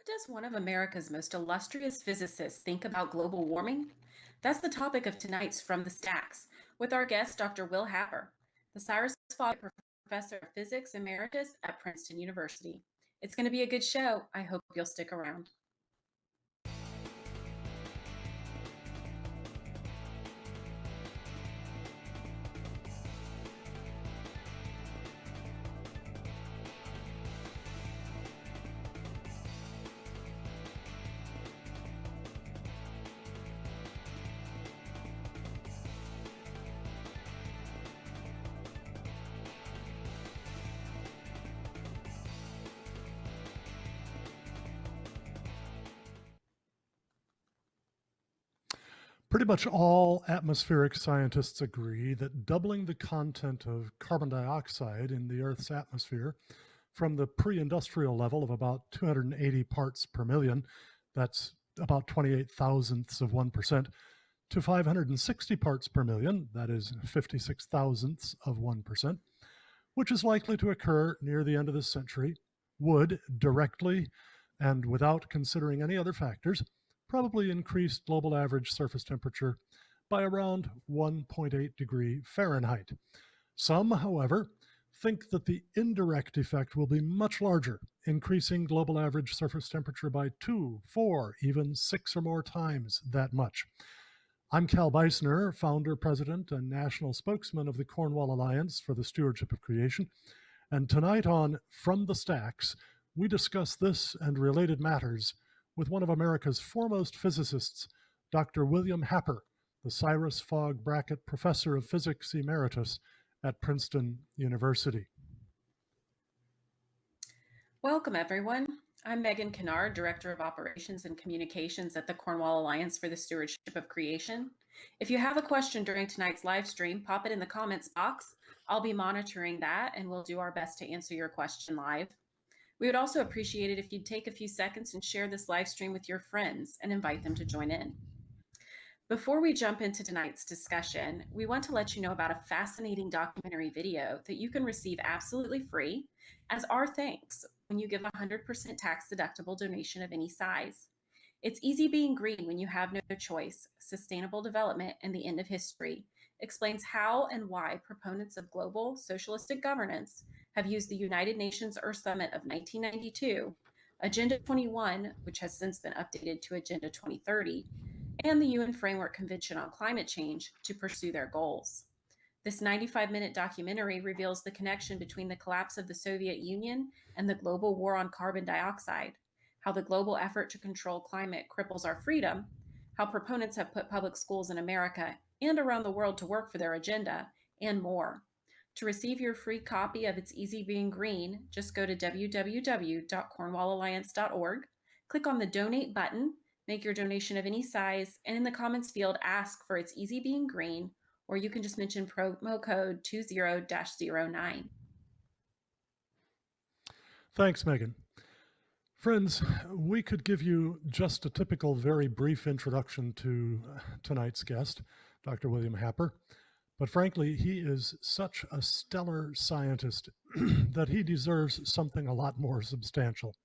Does one of America's most illustrious physicists think about global warming? That's the topic of tonight's From the Stacks, with our guest, Dr. Will Happer, the Cyrus Fogg Professor of Physics Emeritus at Princeton University. It's going to be a good show. I hope you'll stick around. Pretty much all atmospheric scientists agree that doubling the content of carbon dioxide in the Earth's atmosphere from the pre-industrial level of about 280 parts per million, that's about 28 thousandths of 1%, to 560 parts per million, that is 56 thousandths of 1%, which is likely to occur near the end of this century, would directly and without considering any other factors probably increased global average surface temperature by around 1.8 degree Fahrenheit. Some, however, think that the indirect effect will be much larger, increasing global average surface temperature by 2, 4, even 6 or more times that much. I'm Cal Beisner, founder, president, and national spokesman of the Cornwall Alliance for the Stewardship of Creation. And tonight on From the Stacks, we discuss this and related matters with one of America's foremost physicists, Dr. William Happer, the Cyrus Fogg Brackett Professor of Physics Emeritus at Princeton University. Welcome, everyone. I'm Megan Kennard, Director of Operations and Communications at the Cornwall Alliance for the Stewardship of Creation. If you have a question during tonight's live stream, pop it in the comments box. I'll be monitoring that, and we'll do our best to answer your question live. We would also appreciate it if you'd take a few seconds and share this live stream with your friends and invite them to join in. Before we jump into tonight's discussion, we want to let you know about a fascinating documentary video that you can receive absolutely free as our thanks when you give a 100% tax-deductible donation of any size. It's Easy Being Green When You Have No Choice, Sustainable Development and the End of History explains how and why proponents of global socialistic governance have used the United Nations Earth Summit of 1992, Agenda 21, which has since been updated to Agenda 2030, and the UN Framework Convention on Climate Change to pursue their goals. This 95-minute documentary reveals the connection between the collapse of the Soviet Union and the global war on carbon dioxide, how the global effort to control climate cripples our freedom, how proponents have put public schools in America and around the world to work for their agenda, and more. To receive your free copy of It's Easy Being Green, just go to www.cornwallalliance.org, click on the donate button, make your donation of any size, and in the comments field, ask for It's Easy Being Green, or you can just mention promo code 20-09. Thanks, Megan. Friends, we could give you just a typical, very brief introduction to tonight's guest, Dr. William Happer, but frankly, he is such a stellar scientist that he deserves something a lot more substantial.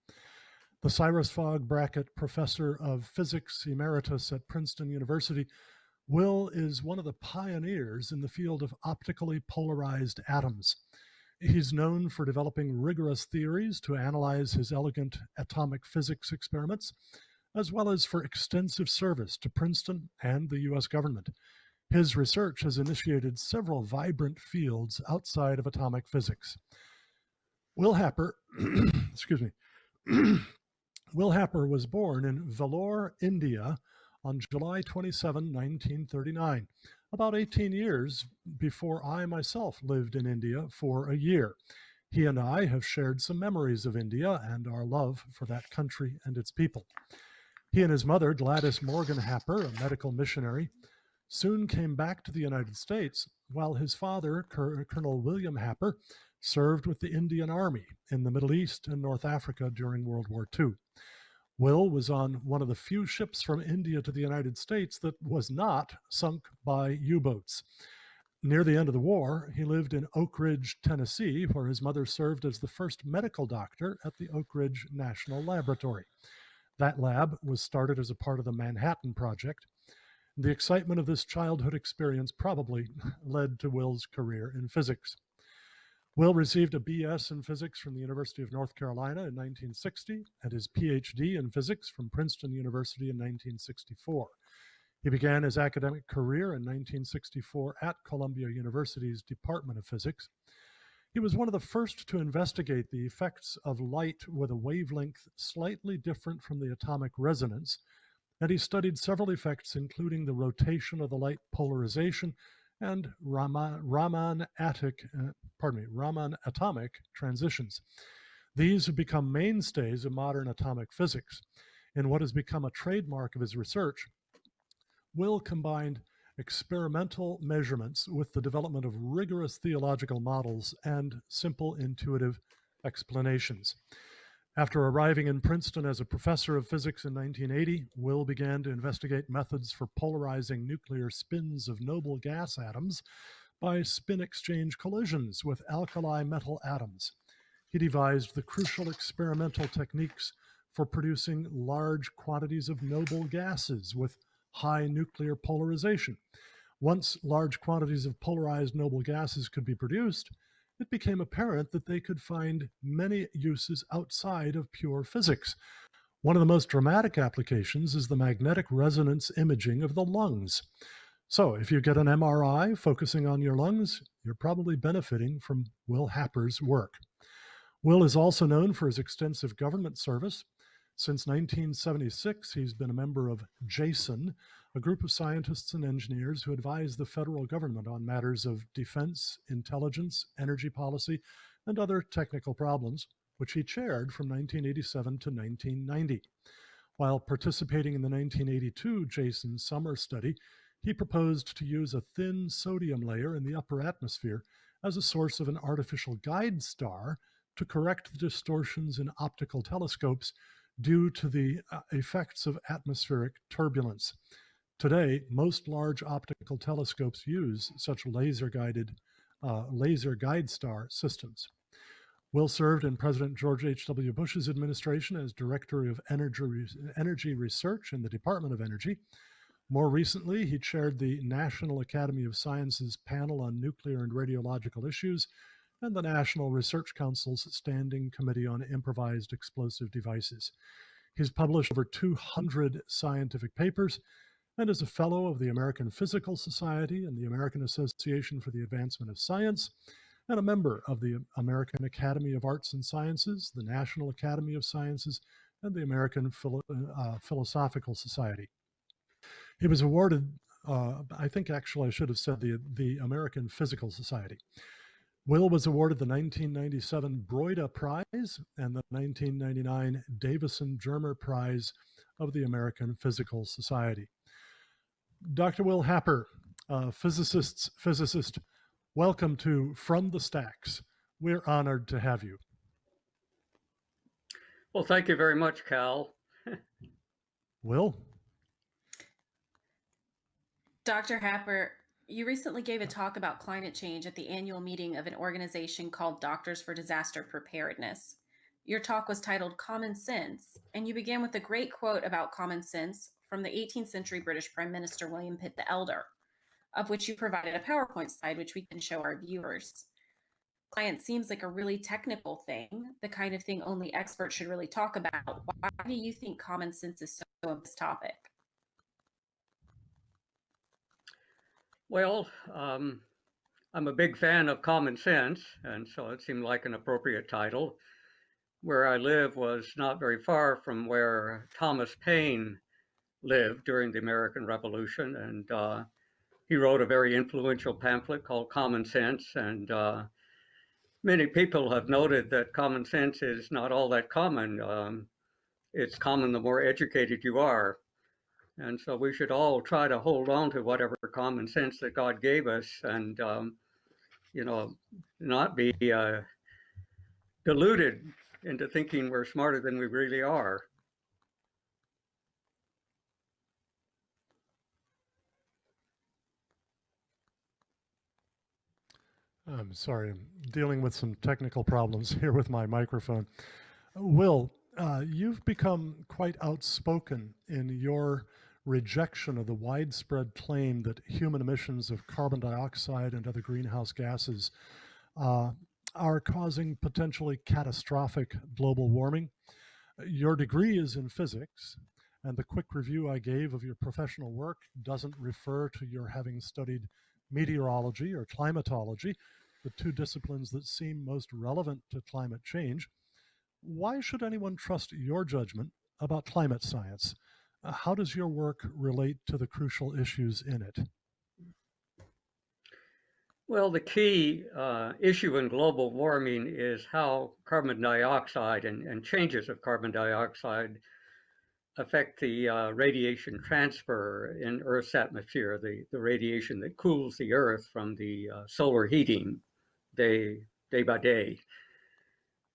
The Cyrus Fogg Brackett Professor of Physics Emeritus at Princeton University, Will is one of the pioneers in the field of optically polarized atoms. He's known for developing rigorous theories to analyze his elegant atomic physics experiments, as well as for extensive service to Princeton and the U.S. government. His research has initiated several vibrant fields outside of atomic physics. Will Happer, excuse me, Will Happer was born in Vellore, India on July 27, 1939, about 18 years before I myself lived in India for a year. He and I have shared some memories of India and our love for that country and its people. He and his mother, Gladys Morgan Happer, a medical missionary, soon came back to the United States, while his father, Colonel William Happer, served with the Indian Army in the Middle East and North Africa during World War II. Will was on one of the few ships from India to the United States that was not sunk by U-boats. Near the end of the war, he lived in Oak Ridge, Tennessee, where his mother served as the first medical doctor at the Oak Ridge National Laboratory. That lab was started as a part of the Manhattan Project. The excitement of this childhood experience probably led to Will's career in physics. Will received a BS in physics from the University of North Carolina in 1960 and his PhD in physics from Princeton University in 1964. He began his academic career in 1964 at Columbia University's Department of Physics. He was one of the first to investigate the effects of light with a wavelength slightly different from the atomic resonance, and he studied several effects, including the rotation of the light polarization and Raman atomic transitions. These have become mainstays of modern atomic physics. In what has become a trademark of his research, Will combined experimental measurements with the development of rigorous theological models and simple intuitive explanations. After arriving in Princeton as a professor of physics in 1980, Will began to investigate methods for polarizing nuclear spins of noble gas atoms by spin exchange collisions with alkali metal atoms. He devised the crucial experimental techniques for producing large quantities of noble gases with high nuclear polarization. Once large quantities of polarized noble gases could be produced, it became apparent that they could find many uses outside of pure physics. One of the most dramatic applications is the magnetic resonance imaging of the lungs. So if you get an MRI focusing on your lungs, you're probably benefiting from Will Happer's work. Will is also known for his extensive government service. Since 1976, he's been a member of JASON, a group of scientists and engineers who advise the federal government on matters of defense, intelligence, energy policy, and other technical problems, which he chaired from 1987 to 1990. While participating in the 1982 JASON summer study, he proposed to use a thin sodium layer in the upper atmosphere as a source of an artificial guide star to correct the distortions in optical telescopes due to the effects of atmospheric turbulence. Today, most large optical telescopes use such laser guide star systems. Will served in President George H.W. Bush's administration as Director of Energy Research in the Department of Energy. More recently, he chaired the National Academy of Sciences panel on nuclear and radiological issues and the National Research Council's Standing Committee on Improvised Explosive Devices. He's published over 200 scientific papers and is a fellow of the American Physical Society and the American Association for the Advancement of Science, and a member of the American Academy of Arts and Sciences, the National Academy of Sciences, and the American Philosophical Society. He was awarded, I think actually I should have said the American Physical Society. Will was awarded the 1997 Broida Prize and the 1999 Davison-Germer Prize of the American Physical Society. Dr. Will Happer, physicist, welcome to From the Stacks. We're honored to have you. Well, thank you very much, Cal. Will? Dr. Happer, you recently gave a talk about climate change at the annual meeting of an organization called Doctors for Disaster Preparedness. Your talk was titled Common Sense, and you began with a great quote about common sense from the 18th century British Prime Minister William Pitt the Elder, of which you provided a PowerPoint slide which we can show our viewers. Science seems like a really technical thing, the kind of thing only experts should really talk about. Why do you think common sense is so important on this topic? Well, I'm a big fan of common sense, and so it seemed like an appropriate title. Where I live was not very far from where Thomas Paine lived during the American Revolution, and he wrote a very influential pamphlet called Common Sense, and many people have noted that common sense is not all that common. It's common the more educated you are. And so we should all try to hold on to whatever common sense that God gave us and, not be deluded into thinking we're smarter than we really are. I'm sorry, I'm dealing with some technical problems here with my microphone. Will, You've become quite outspoken in your rejection of the widespread claim that human emissions of carbon dioxide and other greenhouse gases uh, are causing potentially catastrophic global warming. Your degree is in physics, and the quick review I gave of your professional work doesn't refer to your having studied meteorology or climatology, the two disciplines that seem most relevant to climate change. Why should anyone trust your judgment about climate science? How does your work relate to the crucial issues in it? Well, the key issue in global warming is how carbon dioxide and changes of carbon dioxide affect the radiation transfer in Earth's atmosphere, the radiation that cools the Earth from the solar heating day by day.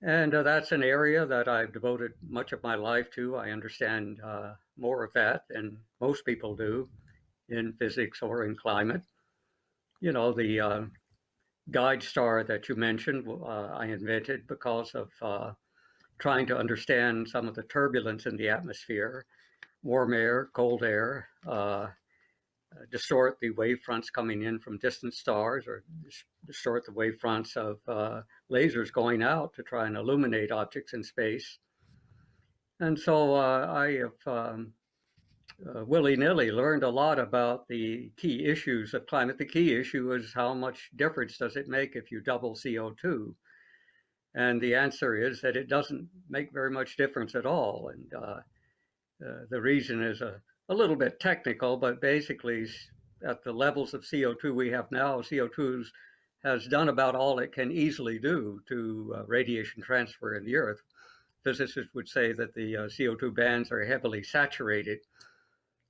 And that's an area that I've devoted much of my life to. I understand more of that than most people do in physics or in climate. You know, the guide star that you mentioned, I invented because of trying to understand some of the turbulence in the atmosphere, warm air, cold air, distort the wave fronts coming in from distant stars, or distort the wave fronts of lasers going out to try and illuminate objects in space. And so I have willy-nilly learned a lot about the key issues of climate. The key issue is how much difference does it make if you double CO2? And the answer is that it doesn't make very much difference at all. And the reason is a little bit technical, but basically at the levels of CO2 we have now, CO2 has done about all it can easily do to radiation transfer in the Earth. Physicists would say that the CO2 bands are heavily saturated.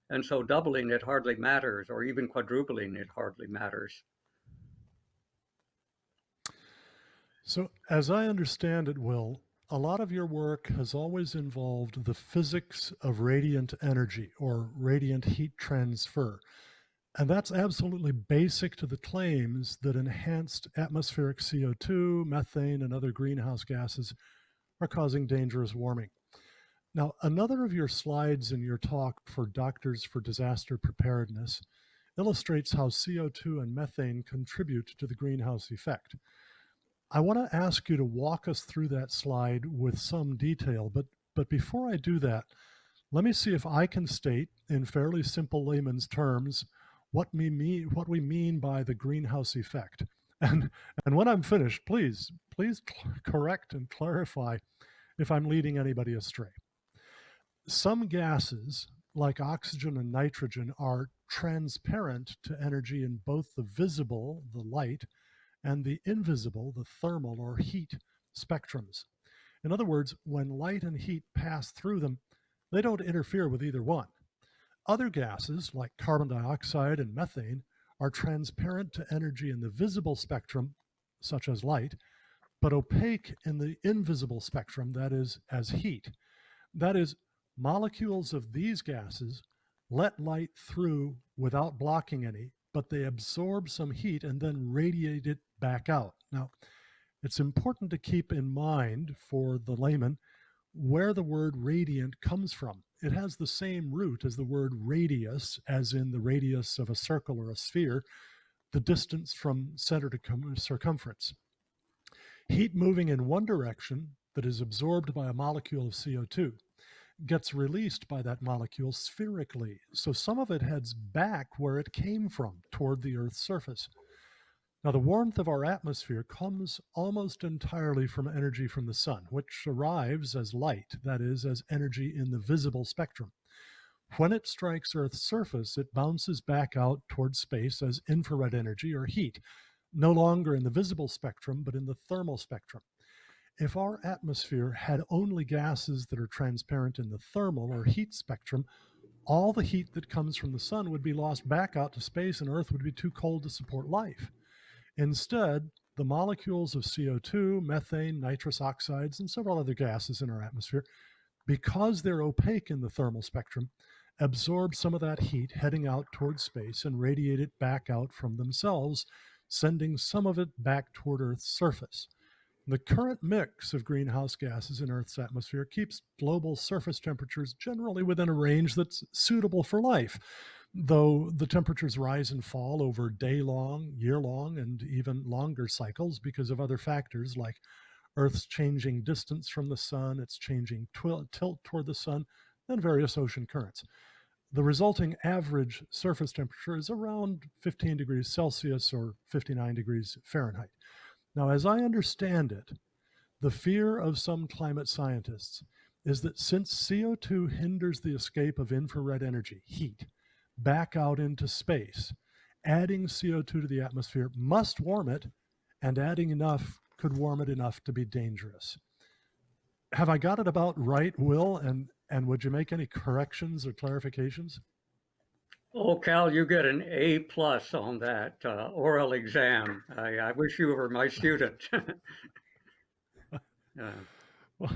And so doubling it hardly matters, or even quadrupling it hardly matters. So, as I understand it, Will, a lot of your work has always involved the physics of radiant energy or radiant heat transfer. And that's absolutely basic to the claims that enhanced atmospheric CO2, methane, and other greenhouse gases are causing dangerous warming. Now, another of your slides in your talk for Doctors for Disaster Preparedness illustrates how CO2 and methane contribute to the greenhouse effect. I want to ask you to walk us through that slide with some detail, but before I do that, let me see if I can state in fairly simple layman's terms what we mean by the greenhouse effect. And when I'm finished, please correct and clarify if I'm leading anybody astray. Some gases, like oxygen and nitrogen, are transparent to energy in both the visible, the light, and the invisible, the thermal or heat spectrums. In other words, when light and heat pass through them, they don't interfere with either one. Other gases, like carbon dioxide and methane, are transparent to energy in the visible spectrum, such as light, but opaque in the invisible spectrum, that is, as heat. That is, molecules of these gases let light through without blocking any, but they absorb some heat and then radiate it back out. Now, it's important to keep in mind for the layman where the word radiant comes from. It has the same root as the word radius, as in the radius of a circle or a sphere, the distance from center to circumference. Heat moving in one direction that is absorbed by a molecule of CO2 gets released by that molecule spherically. So some of it heads back where it came from, toward the Earth's surface. Now, the warmth of our atmosphere comes almost entirely from energy from the sun, which arrives as light, that is, as energy in the visible spectrum. When it strikes Earth's surface, it bounces back out toward space as infrared energy or heat, no longer in the visible spectrum, but in the thermal spectrum. If our atmosphere had only gases that are transparent in the thermal or heat spectrum, all the heat that comes from the sun would be lost back out to space and Earth would be too cold to support life. Instead, the molecules of CO2, methane, nitrous oxides, and several other gases in our atmosphere, because they're opaque in the thermal spectrum, absorb some of that heat heading out towards space and radiate it back out from themselves, sending some of it back toward Earth's surface. The current mix of greenhouse gases in Earth's atmosphere keeps global surface temperatures generally within a range that's suitable for life, though the temperatures rise and fall over day-long, year-long, and even longer cycles because of other factors like Earth's changing distance from the sun, its changing tilt toward the sun, and various ocean currents. The resulting average surface temperature is around 15 degrees Celsius or 59 degrees Fahrenheit. Now, as I understand it, the fear of some climate scientists is that since CO2 hinders the escape of infrared energy, heat, back out into space, adding CO2 to the atmosphere must warm it, and adding enough could warm it enough to be dangerous. Have I got it about right, Will? And would you make any corrections or clarifications? Oh, Cal, you get an A+ on that oral exam. I wish you were my student. Well,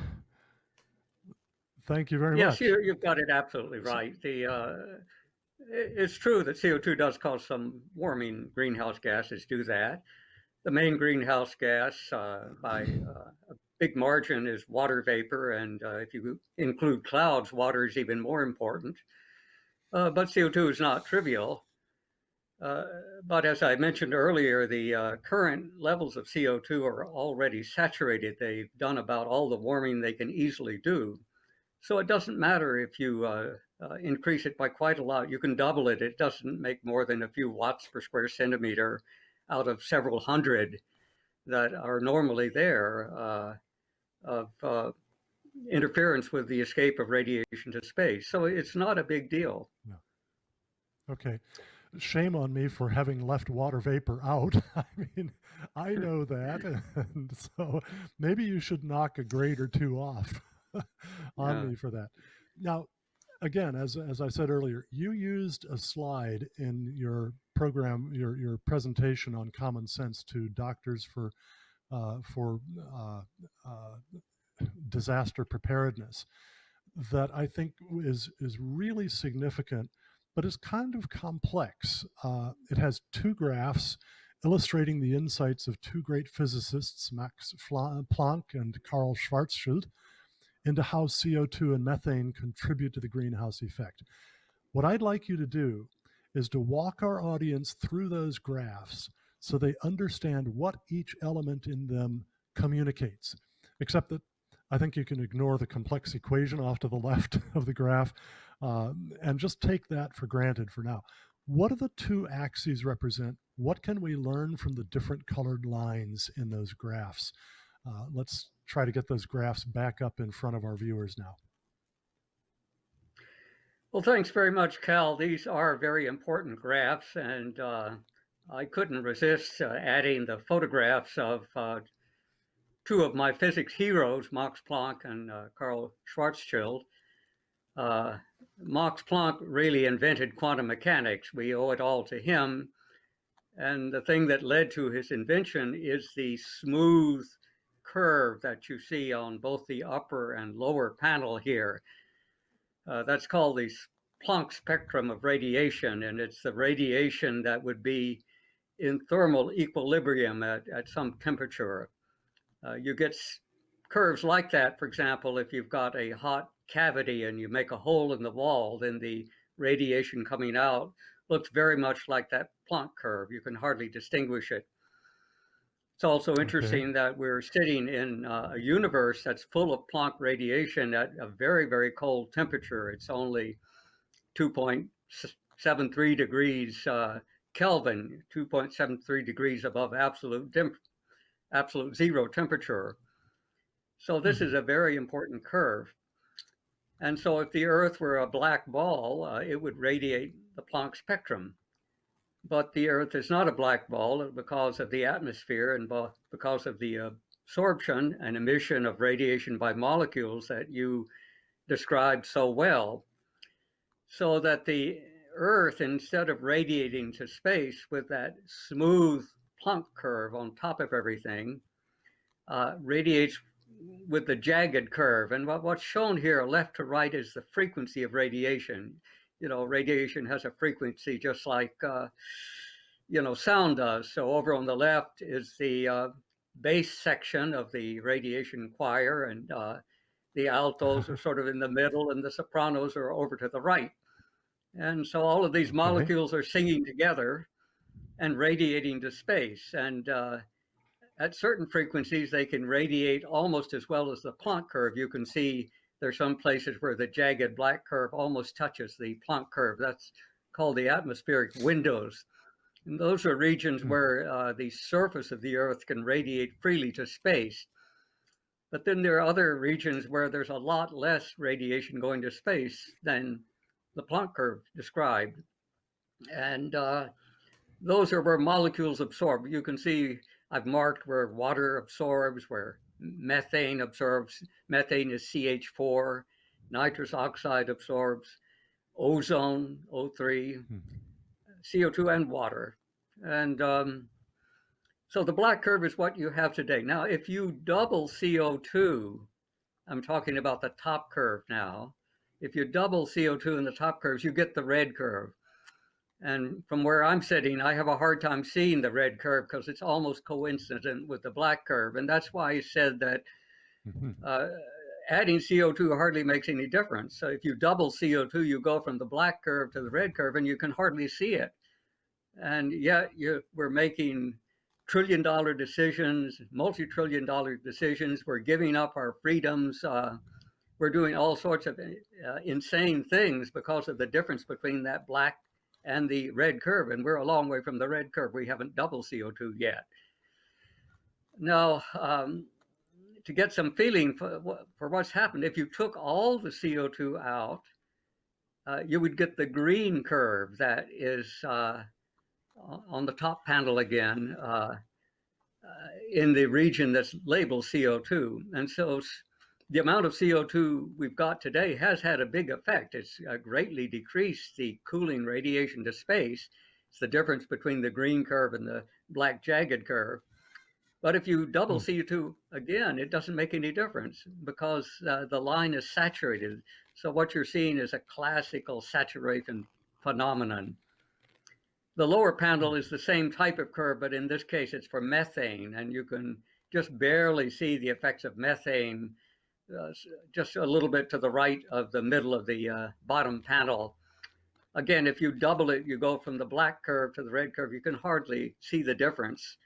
thank you very Yes, much. you've got it absolutely right. It's true that CO2 does cause some warming. Greenhouse gases do that. The main greenhouse gas by a big margin is water vapor, and if you include clouds, water is even more important. But CO2 is not trivial. But as I mentioned earlier, the current levels of CO2 are already saturated. They've done about all the warming they can easily do. So it doesn't matter if you increase it by quite a lot. You can double it. It doesn't make more than a few watts per square centimeter out of several hundred that are normally there of interference with the escape of radiation to space. So it's not a big deal. No. Okay. Shame on me for having left water vapor out. I mean, I know that. And so maybe you should knock a grade or two off on me for that. Now, again, as I said earlier, you used a slide in your program, your presentation on common sense to doctors for disaster preparedness that I think is really significant, but is kind of complex. It has two graphs illustrating the insights of two great physicists, Max Planck and Carl Schwarzschild, into how CO2 and methane contribute to the greenhouse effect. What I'd like you to do is to walk our audience through those graphs so they understand what each element in them communicates, except that I think you can ignore the complex equation off to the left of the graph and just take that for granted for now. What do the two axes represent? What can we learn from the different colored lines in those graphs? Let's try to get those graphs back up in front of our viewers now. Well, thanks very much, Cal. These are very important graphs, and I couldn't resist adding the photographs of two of my physics heroes, Max Planck and Carl Schwarzschild. Max Planck really invented quantum mechanics. We owe it all to him. And the thing that led to his invention is the smooth curve that you see on both the upper and lower panel here. That's called the Planck spectrum of radiation, and it's the radiation that would be in thermal equilibrium at some temperature. You get curves like that, for example, if you've got a hot cavity and you make a hole in the wall, then the radiation coming out looks very much like that Planck curve. You can hardly distinguish it. It's also interesting that we're sitting in a universe that's full of Planck radiation at a very, very cold temperature. It's only 2.73 degrees Kelvin, 2.73 degrees above absolute zero temperature. So this is a very important curve. And so if the Earth were a black ball, it would radiate the Planck spectrum. But the Earth is not a black ball because of the atmosphere and because of the absorption and emission of radiation by molecules that you described so well. So that the Earth, instead of radiating to space with that smooth Planck curve on top of everything, radiates with the jagged curve. And what's shown here left to right is the frequency of radiation. You know, radiation has a frequency just like, sound does. So over on the left is the bass section of the radiation choir, and the altos are sort of in the middle, and the sopranos are over to the right. And so all of these Okay. molecules are singing together and radiating to space. And at certain frequencies, they can radiate almost as well as the Planck curve. You can see there's some places where the jagged black curve almost touches the Planck curve. That's called the atmospheric windows. And those are regions where the surface of the Earth can radiate freely to space. But then there are other regions where there's a lot less radiation going to space than the Planck curve described. And those are where molecules absorb. You can see I've marked where water absorbs, where methane absorbs. Methane is CH4. Nitrous oxide absorbs. Ozone, O3, CO2, and water. And so the black curve is what you have today. Now, if you double CO2, I'm talking about the top curve now. If you double CO2 in the top curves, you get the red curve. And from where I'm sitting, I have a hard time seeing the red curve because it's almost coincident with the black curve. And that's why I said that adding CO2 hardly makes any difference. So if you double CO2, you go from the black curve to the red curve, and you can hardly see it. And yet we're making trillion-dollar decisions, multi-trillion-dollar decisions. We're giving up our freedoms. We're doing all sorts of insane things because of the difference between that black and the red curve. And we're a long way from the red curve. We haven't doubled CO2 yet. Now, to get some feeling for what's happened, if you took all the CO2 out, you would get the green curve that is on the top panel again in the region that's labeled CO2. And so the amount of CO2 we've got today has had a big effect. It's greatly decreased the cooling radiation to space. It's the difference between the green curve and the black jagged curve. But if you double CO2 again, it doesn't make any difference because the line is saturated. So what you're seeing is a classical saturation phenomenon. The lower panel is the same type of curve, but in this case, it's for methane, and you can just barely see the effects of methane just a little bit to the right of the middle of the bottom panel. Again, if you double it, you go from the black curve to the red curve, you can hardly see the difference.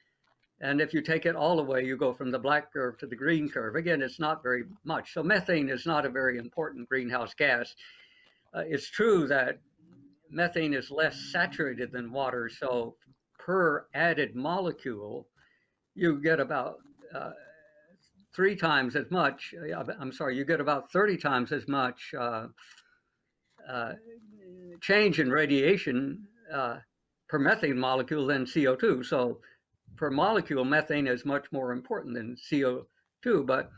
And if you take it all away, you go from the black curve to the green curve. Again, it's not very much. So methane is not a very important greenhouse gas. It's true that methane is less saturated than water. So per added molecule, you get about 3 times as much. I'm sorry, you get about 30 times as much change in radiation per methane molecule than CO2. So per molecule, methane is much more important than CO2, but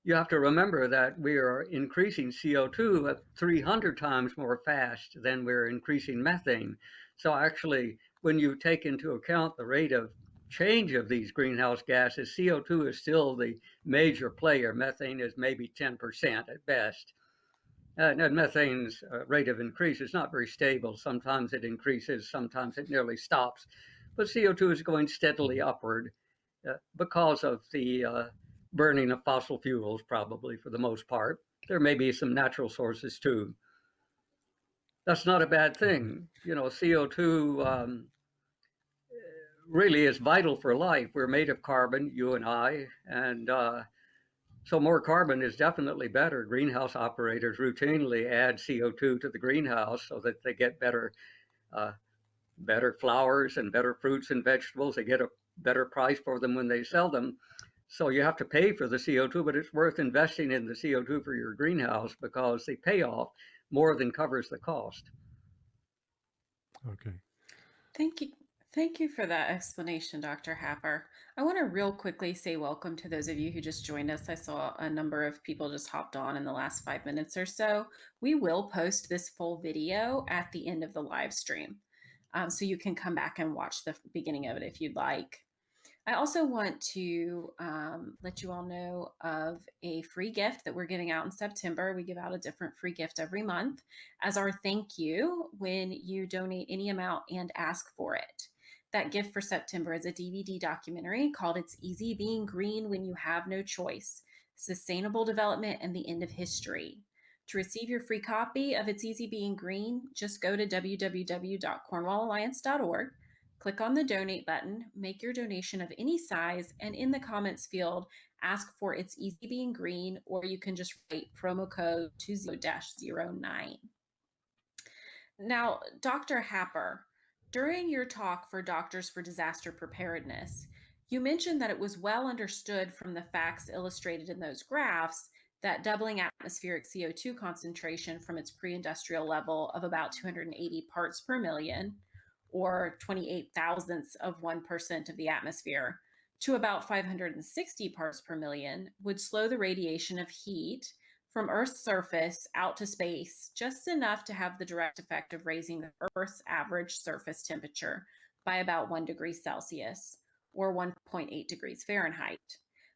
you have to remember that we are increasing CO2 at 300 times more fast than we're increasing methane. So actually, when you take into account the rate of change of these greenhouse gases, CO2 is still the major player. Methane is maybe 10% at best. And methane's rate of increase is not very stable. Sometimes it increases, sometimes it nearly stops. But CO2 is going steadily upward because of the burning of fossil fuels, probably for the most part. There may be some natural sources too. That's not a bad thing. You know, CO2 really is vital for life. We're made of carbon, you and I, and so more carbon is definitely better. Greenhouse operators routinely add CO2 to the greenhouse so that they get better flowers and better fruits and vegetables. They get a better price for them when they sell them. So you have to pay for the CO2, but it's worth investing in the CO2 for your greenhouse because the payoff more than covers the cost. Okay. Thank you. Thank you for that explanation, Dr. Happer. I want to real quickly say welcome to those of you who just joined us. I saw a number of people just hopped on in the last 5 minutes or so. We will post this full video at the end of the live stream. So you can come back and watch the beginning of it if you'd like. I also want to let you all know of a free gift that we're giving out in September. We give out a different free gift every month as our thank you when you donate any amount and ask for it. that gift for September is a DVD documentary called It's Easy Being Green When You Have No Choice: Sustainable Development and the End of History. To receive your free copy of It's Easy Being Green, just go to www.cornwallalliance.org, click on the donate button, make your donation of any size, and in the comments field, ask for It's Easy Being Green, or you can just write promo code 20-09. Now, Dr. Happer, during your talk for Doctors for Disaster Preparedness, you mentioned that it was well understood from the facts illustrated in those graphs that doubling atmospheric CO2 concentration from its pre-industrial level of about 280 parts per million, or 28 thousandths of 1% of the atmosphere, to about 560 parts per million would slow the radiation of heat from Earth's surface out to space just enough to have the direct effect of raising the Earth's average surface temperature by about 1 degree Celsius, or 1.8 degrees Fahrenheit.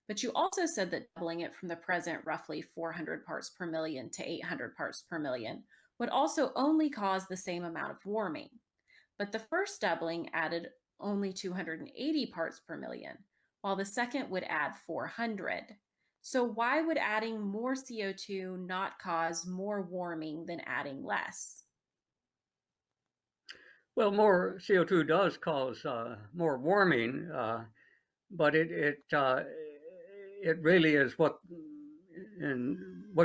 But you also said that doubling it from the present roughly 400 parts per million to 800 parts per million would also only cause the same amount of warming. But the first doubling added only 280 parts per million, while the second would add 400. So why would adding more CO2 not cause more warming than adding less? Well, more CO2 does cause more warming, but it really is what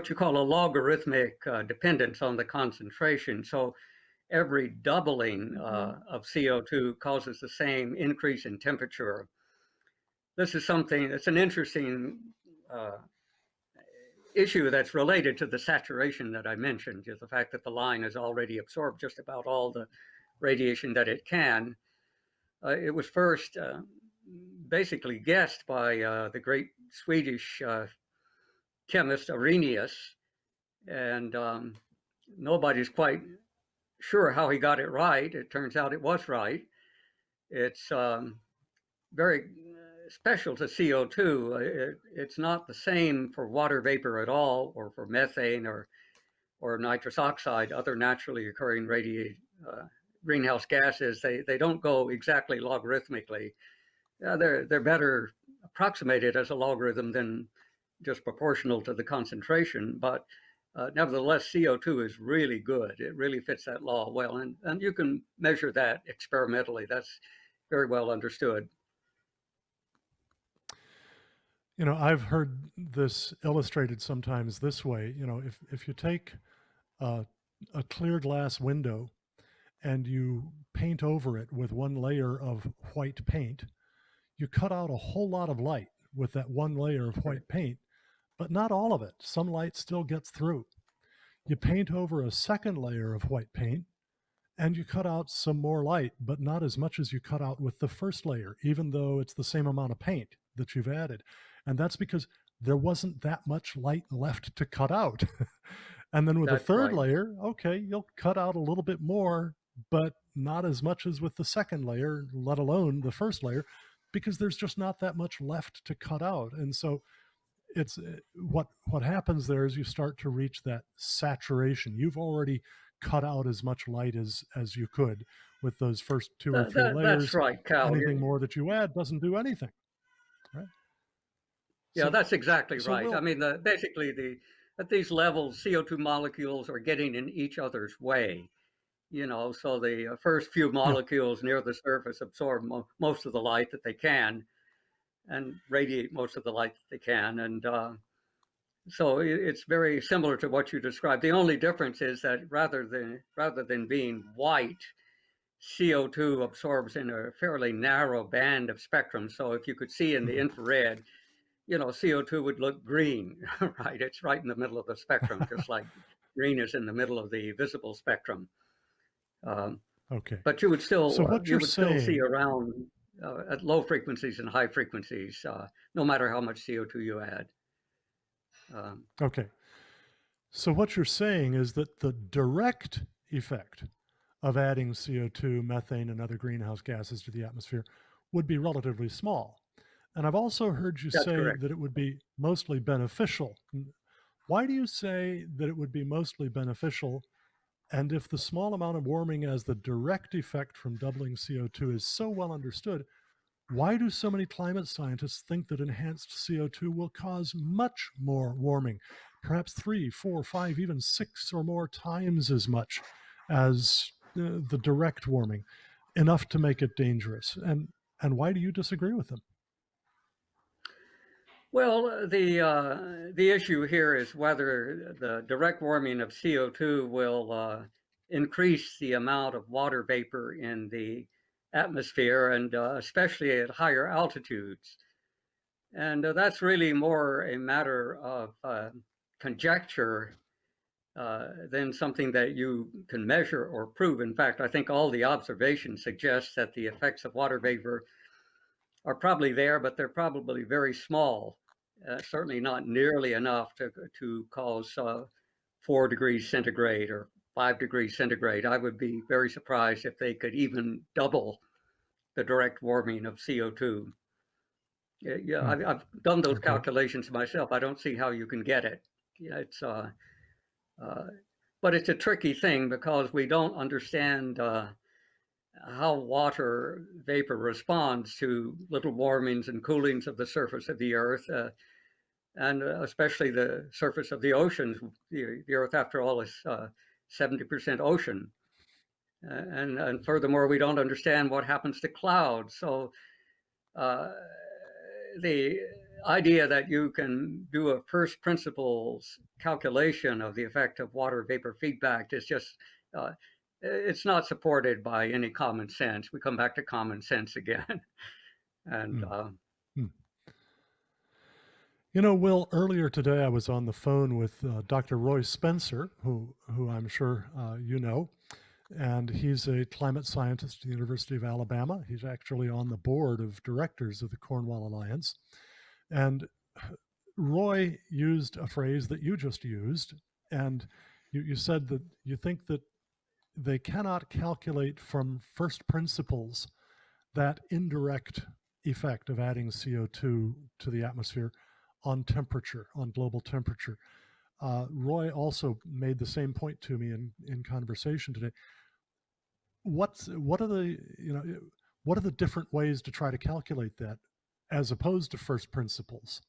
you call a logarithmic dependence on the concentration. So every doubling of CO2 causes the same increase in temperature. This is something, it's an interesting issue that's related to the saturation that I mentioned, the fact that the line has already absorbed just about all the radiation that it can. It was first basically guessed by the great Swedish chemist Arrhenius, and nobody's quite sure how he got it right. It turns out it was right. It's very special to CO2. It's not the same for water vapor at all, or for methane or nitrous oxide, other naturally occurring greenhouse gases. They don't go exactly logarithmically. They're better approximated as a logarithm than just proportional to the concentration, but nevertheless, CO2 is really good. It really fits that law well, and you can measure that experimentally. That's very well understood. You know, I've heard this illustrated sometimes this way. You know, if you take a clear glass window and you paint over it with one layer of white paint, you cut out a whole lot of light with that one layer of white paint, but not all of it. Some light still gets through. You paint over a second layer of white paint and you cut out some more light, but not as much as you cut out with the first layer, even though it's the same amount of paint that you've added. And that's because there wasn't that much light left to cut out. And then with the third layer, okay, you'll cut out a little bit more, but not as much as with the second layer, let alone the first layer, because there's just not that much left to cut out. And so it's what happens there is you start to reach that saturation. You've already cut out as much light as you could with those first two or three layers. That's right, Cal. Anything more that you add doesn't do anything, right? Yeah, that's exactly right. I mean, basically, at these levels, CO2 molecules are getting in each other's way. You know, so the first few molecules near the surface absorb most of the light that they can, and radiate most of the light that they can, and so it's very similar to what you described. The only difference is that rather than being white, CO2 absorbs in a fairly narrow band of spectrum. So if you could see in the infrared, you know, CO2 would look green, right? It's right in the middle of the spectrum, just like green is in the middle of the visible spectrum. Okay. But you would still, so what you you're would saying, still see around at low frequencies and high frequencies, no matter how much CO2 you add. Okay. So what you're saying is that the direct effect of adding CO2, methane, and other greenhouse gases to the atmosphere would be relatively small. And I've also heard you say that it would be mostly beneficial. Why do you say that it would be mostly beneficial And if the small amount of warming as the direct effect from doubling CO2 is so well understood, why do so many climate scientists think that enhanced CO2 will cause much more warming, perhaps 3, 4, 5, even 6 or more times as much as the direct warming, enough to make it dangerous? And why do you disagree with them? Well, the issue here is whether the direct warming of CO2 will increase the amount of water vapor in the atmosphere, and especially at higher altitudes. And that's really more a matter of conjecture than something that you can measure or prove. In fact, I think all the observations suggest that the effects of water vapor are probably there, but they're probably very small. Certainly not nearly enough to cause 4 degrees centigrade or 5 degrees centigrade. I would be very surprised if they could even double the direct warming of CO2. Yeah, I've done those calculations myself. I don't see how you can get it. Yeah, but it's a tricky thing because we don't understand how water vapor responds to little warmings and coolings of the surface of the Earth, and especially the surface of the oceans. The Earth, after all, is 70% ocean. And furthermore, we don't understand what happens to clouds. So the idea that you can do a first principles calculation of the effect of water vapor feedback is just, it's not supported by any common sense. We come back to common sense again. And You know, Will, earlier today I was on the phone with Dr. Roy Spencer, who I'm sure you know, and he's a climate scientist at the University of Alabama. He's actually on the board of directors of the Cornwall Alliance. And Roy used a phrase that you just used, and you said that you think that they cannot calculate from first principles that indirect effect of adding CO2 to the atmosphere on temperature, on global temperature. Roy also made the same point to me in conversation today. What are the different ways to try to calculate that as opposed to first principles?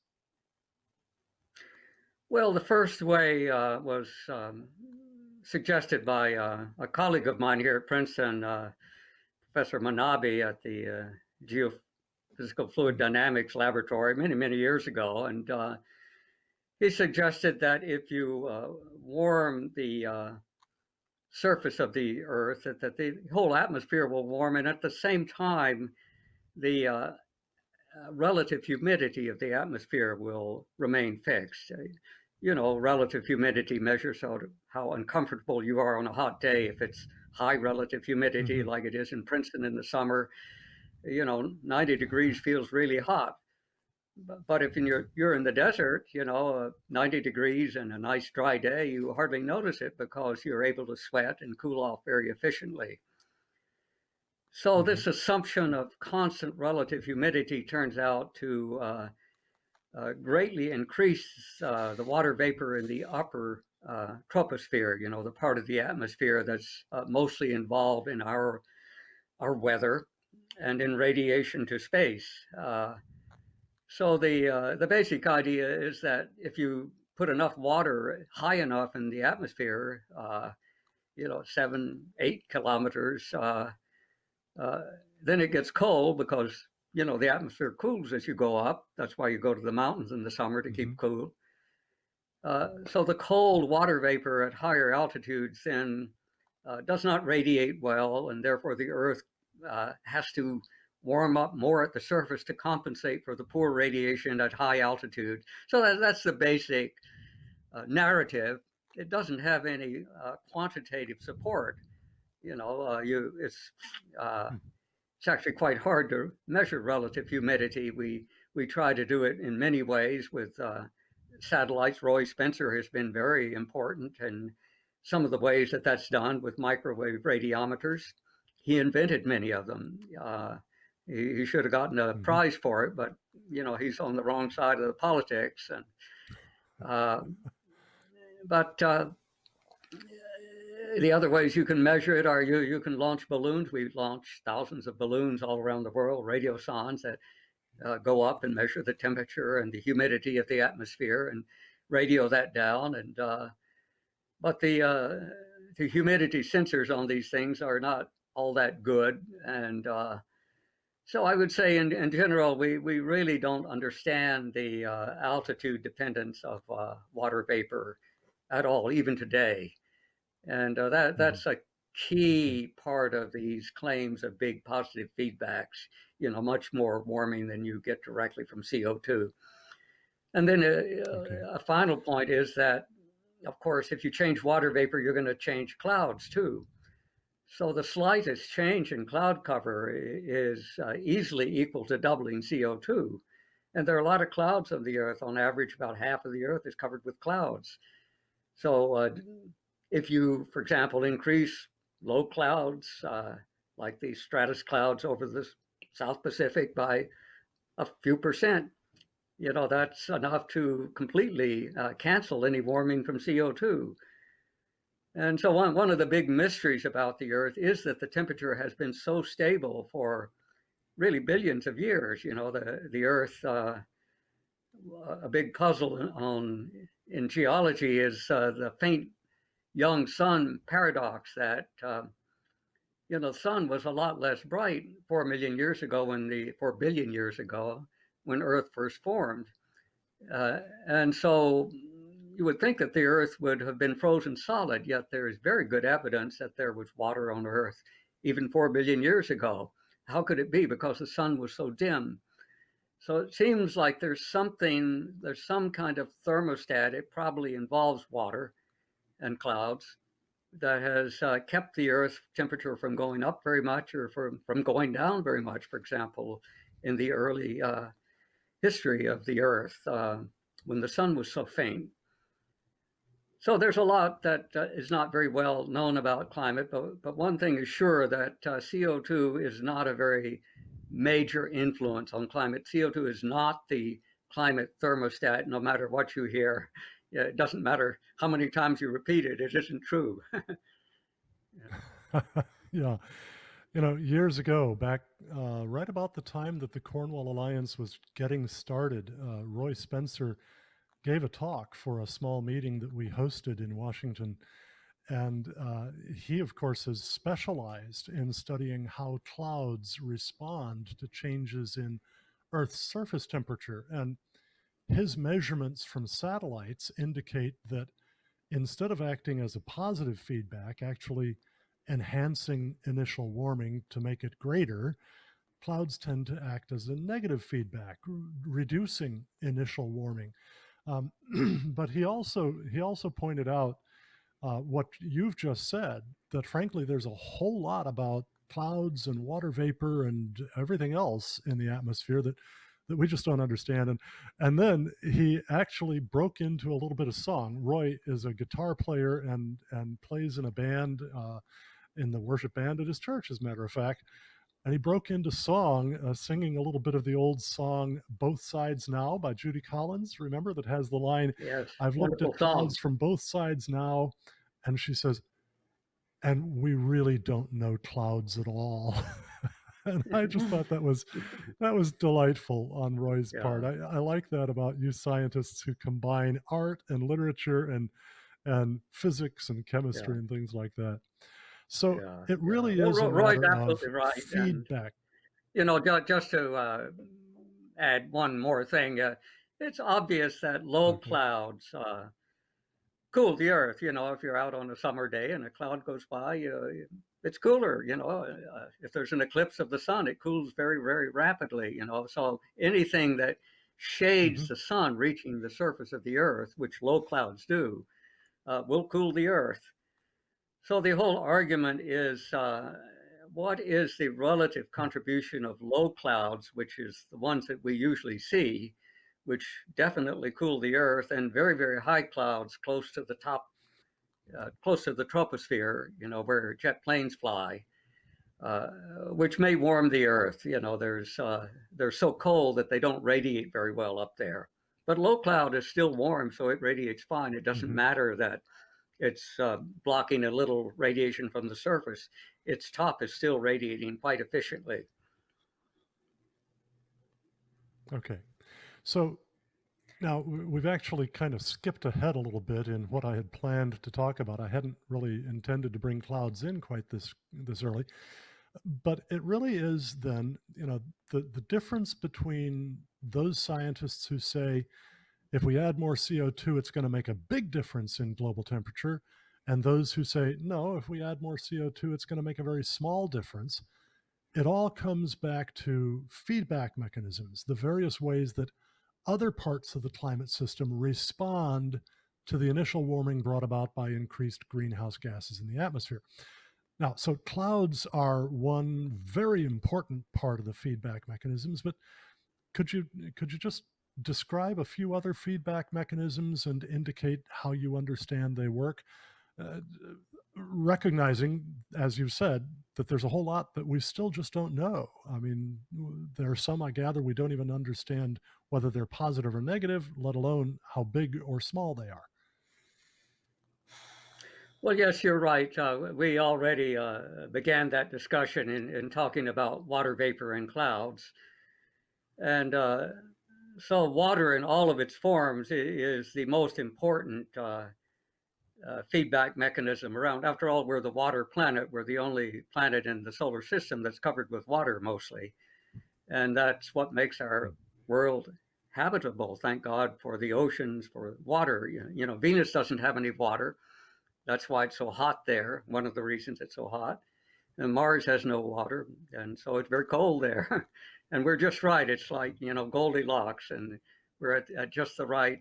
Well, the first way was suggested by a colleague of mine here at Princeton, Professor Manabe at the Geophysical Fluid Dynamics Laboratory many years ago. And he suggested that if you warm the surface of the Earth, that the whole atmosphere will warm, and at the same time, the relative humidity of the atmosphere will remain fixed. Relative humidity measures how uncomfortable you are on a hot day. If it's high relative humidity, like it is in Princeton in the summer, 90 degrees feels really hot. But if you're in the desert, 90 degrees and a nice dry day, you hardly notice it because you're able to sweat and cool off very efficiently. So this assumption of constant relative humidity turns out to greatly increase the water vapor in the upper troposphere, the part of the atmosphere that's mostly involved in our weather and in radiation to space. So the basic idea is that if you put enough water high enough in the atmosphere, 7, 8 kilometers, then it gets cold because the atmosphere cools as you go up. That's why you go to the mountains in the summer to keep cool. So the cold water vapor at higher altitudes then does not radiate well, and therefore the Earth has to warm up more at the surface to compensate for the poor radiation at high altitude. So that's the basic narrative. It doesn't have any quantitative support. It's actually quite hard to measure relative humidity. We try to do it in many ways with satellites. Roy Spencer has been very important, and some of the ways that that's done with microwave radiometers. He invented many of them. He should have gotten a prize for it, but he's on the wrong side of the politics. And but The other ways you can measure it are you can launch balloons. We launch thousands of balloons all around the world, radiosondes that go up and measure the temperature and the humidity of the atmosphere and radio that down. And but the humidity sensors on these things are not all that good. And so I would say in general, we really don't understand the altitude dependence of water vapor at all, even today. And that's a key part of these claims of big positive feedbacks, much more warming than you get directly from CO2. And then a final point is that, of course, if you change water vapor, you're going to change clouds too. So the slightest change in cloud cover is easily equal to doubling CO2. And there are a lot of clouds on the Earth. On average, about half of the Earth is covered with clouds. So if you, for example, increase low clouds, like these stratus clouds over the South Pacific by a few percent, that's enough to completely cancel any warming from CO2. And so one of the big mysteries about the Earth is that the temperature has been so stable for really billions of years. The Earth, a big puzzle in geology is the faint young sun paradox that, the sun was a lot less bright 4 billion years ago when Earth first formed. And so you would think that the Earth would have been frozen solid, yet there is very good evidence that there was water on Earth even 4 billion years ago. How could it be? Because the sun was so dim. So it seems like there's some kind of thermostat. It probably involves water and clouds that has kept the Earth's temperature from going up very much or from going down very much, for example, in the early history of the Earth when the sun was so faint. So there's a lot that is not very well known about climate, but one thing is sure, that CO2 is not a very major influence on climate. CO2 is not the climate thermostat, no matter what you hear. It doesn't matter how many times you repeat it, it isn't true. Yeah. Years ago, back right about the time that the Cornwall Alliance was getting started, Roy Spencer gave a talk for a small meeting that we hosted in Washington. And he, of course, has specialized in studying how clouds respond to changes in Earth's surface temperature. And his measurements from satellites indicate that instead of acting as a positive feedback, actually enhancing initial warming to make it greater, clouds tend to act as a negative feedback, reducing initial warming. But he also pointed out what you've just said, that frankly, there's a whole lot about clouds and water vapor and everything else in the atmosphere that we just don't understand. And then he actually broke into a little bit of song. Roy is a guitar player and plays in a band, in the worship band at his church, as a matter of fact. And he broke into song, singing a little bit of the old song "Both Sides Now" by Judy Collins. Remember, that has the line, Yes, "I've looked at clouds from both sides now," and she says, "And we really don't know clouds at all." And I just thought that was delightful on Roy's part. I like that about you scientists who combine art and literature and physics and chemistry and things like that. So it really is a Roy's matter of absolutely right. feedback. And, just to add one more thing, it's obvious that low clouds cool the Earth. If you're out on a summer day and a cloud goes by, it's cooler. If there's an eclipse of the sun, it cools very, very rapidly. So anything that shades the sun reaching the surface of the Earth, which low clouds do, will cool the Earth. So the whole argument is, what is the relative contribution of low clouds, which is the ones that we usually see, which definitely cool the Earth, and very, very high clouds close to the top, close to the troposphere, where jet planes fly, which may warm the Earth. They're so cold that they don't radiate very well up there. But low cloud is still warm, so it radiates fine. It doesn't matter that it's blocking a little radiation from the surface, its top is still radiating quite efficiently. Okay. So now we've actually kind of skipped ahead a little bit in what I had planned to talk about. I hadn't really intended to bring clouds in quite this early, but it really is then, the difference between those scientists who say, if we add more CO2, it's going to make a big difference in global temperature, and those who say, no, if we add more CO2, it's going to make a very small difference. It all comes back to feedback mechanisms, the various ways that other parts of the climate system respond to the initial warming brought about by increased greenhouse gases in the atmosphere. Now, so clouds are one very important part of the feedback mechanisms, but could you just describe a few other feedback mechanisms and indicate how you understand they work? Recognizing, as you've said, that there's a whole lot that we still just don't know. I mean, there are some, I gather, we don't even understand whether they're positive or negative, let alone how big or small they are. Well, yes, you're right. We already began that discussion in talking about water vapor and clouds. And so water in all of its forms is the most important feedback mechanism around. After all, we're the water planet. We're the only planet in the solar system that's covered with water mostly. And that's what makes our world habitable. Thank God for the oceans, for water. Venus doesn't have any water. That's why it's so hot there. One of the reasons it's so hot. And Mars has no water, and so it's very cold there. And we're just right. It's like, Goldilocks, and we're at just the right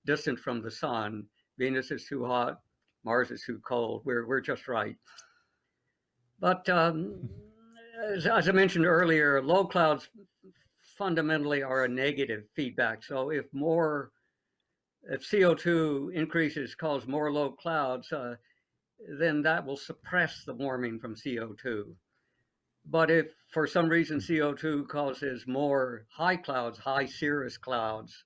distance from the sun. Venus is too hot, Mars is too cold. We're just right. But as I mentioned earlier, low clouds fundamentally are a negative feedback. So if CO2 increases cause more low clouds, then that will suppress the warming from CO2. But if for some reason CO2 causes more high clouds, high cirrus clouds,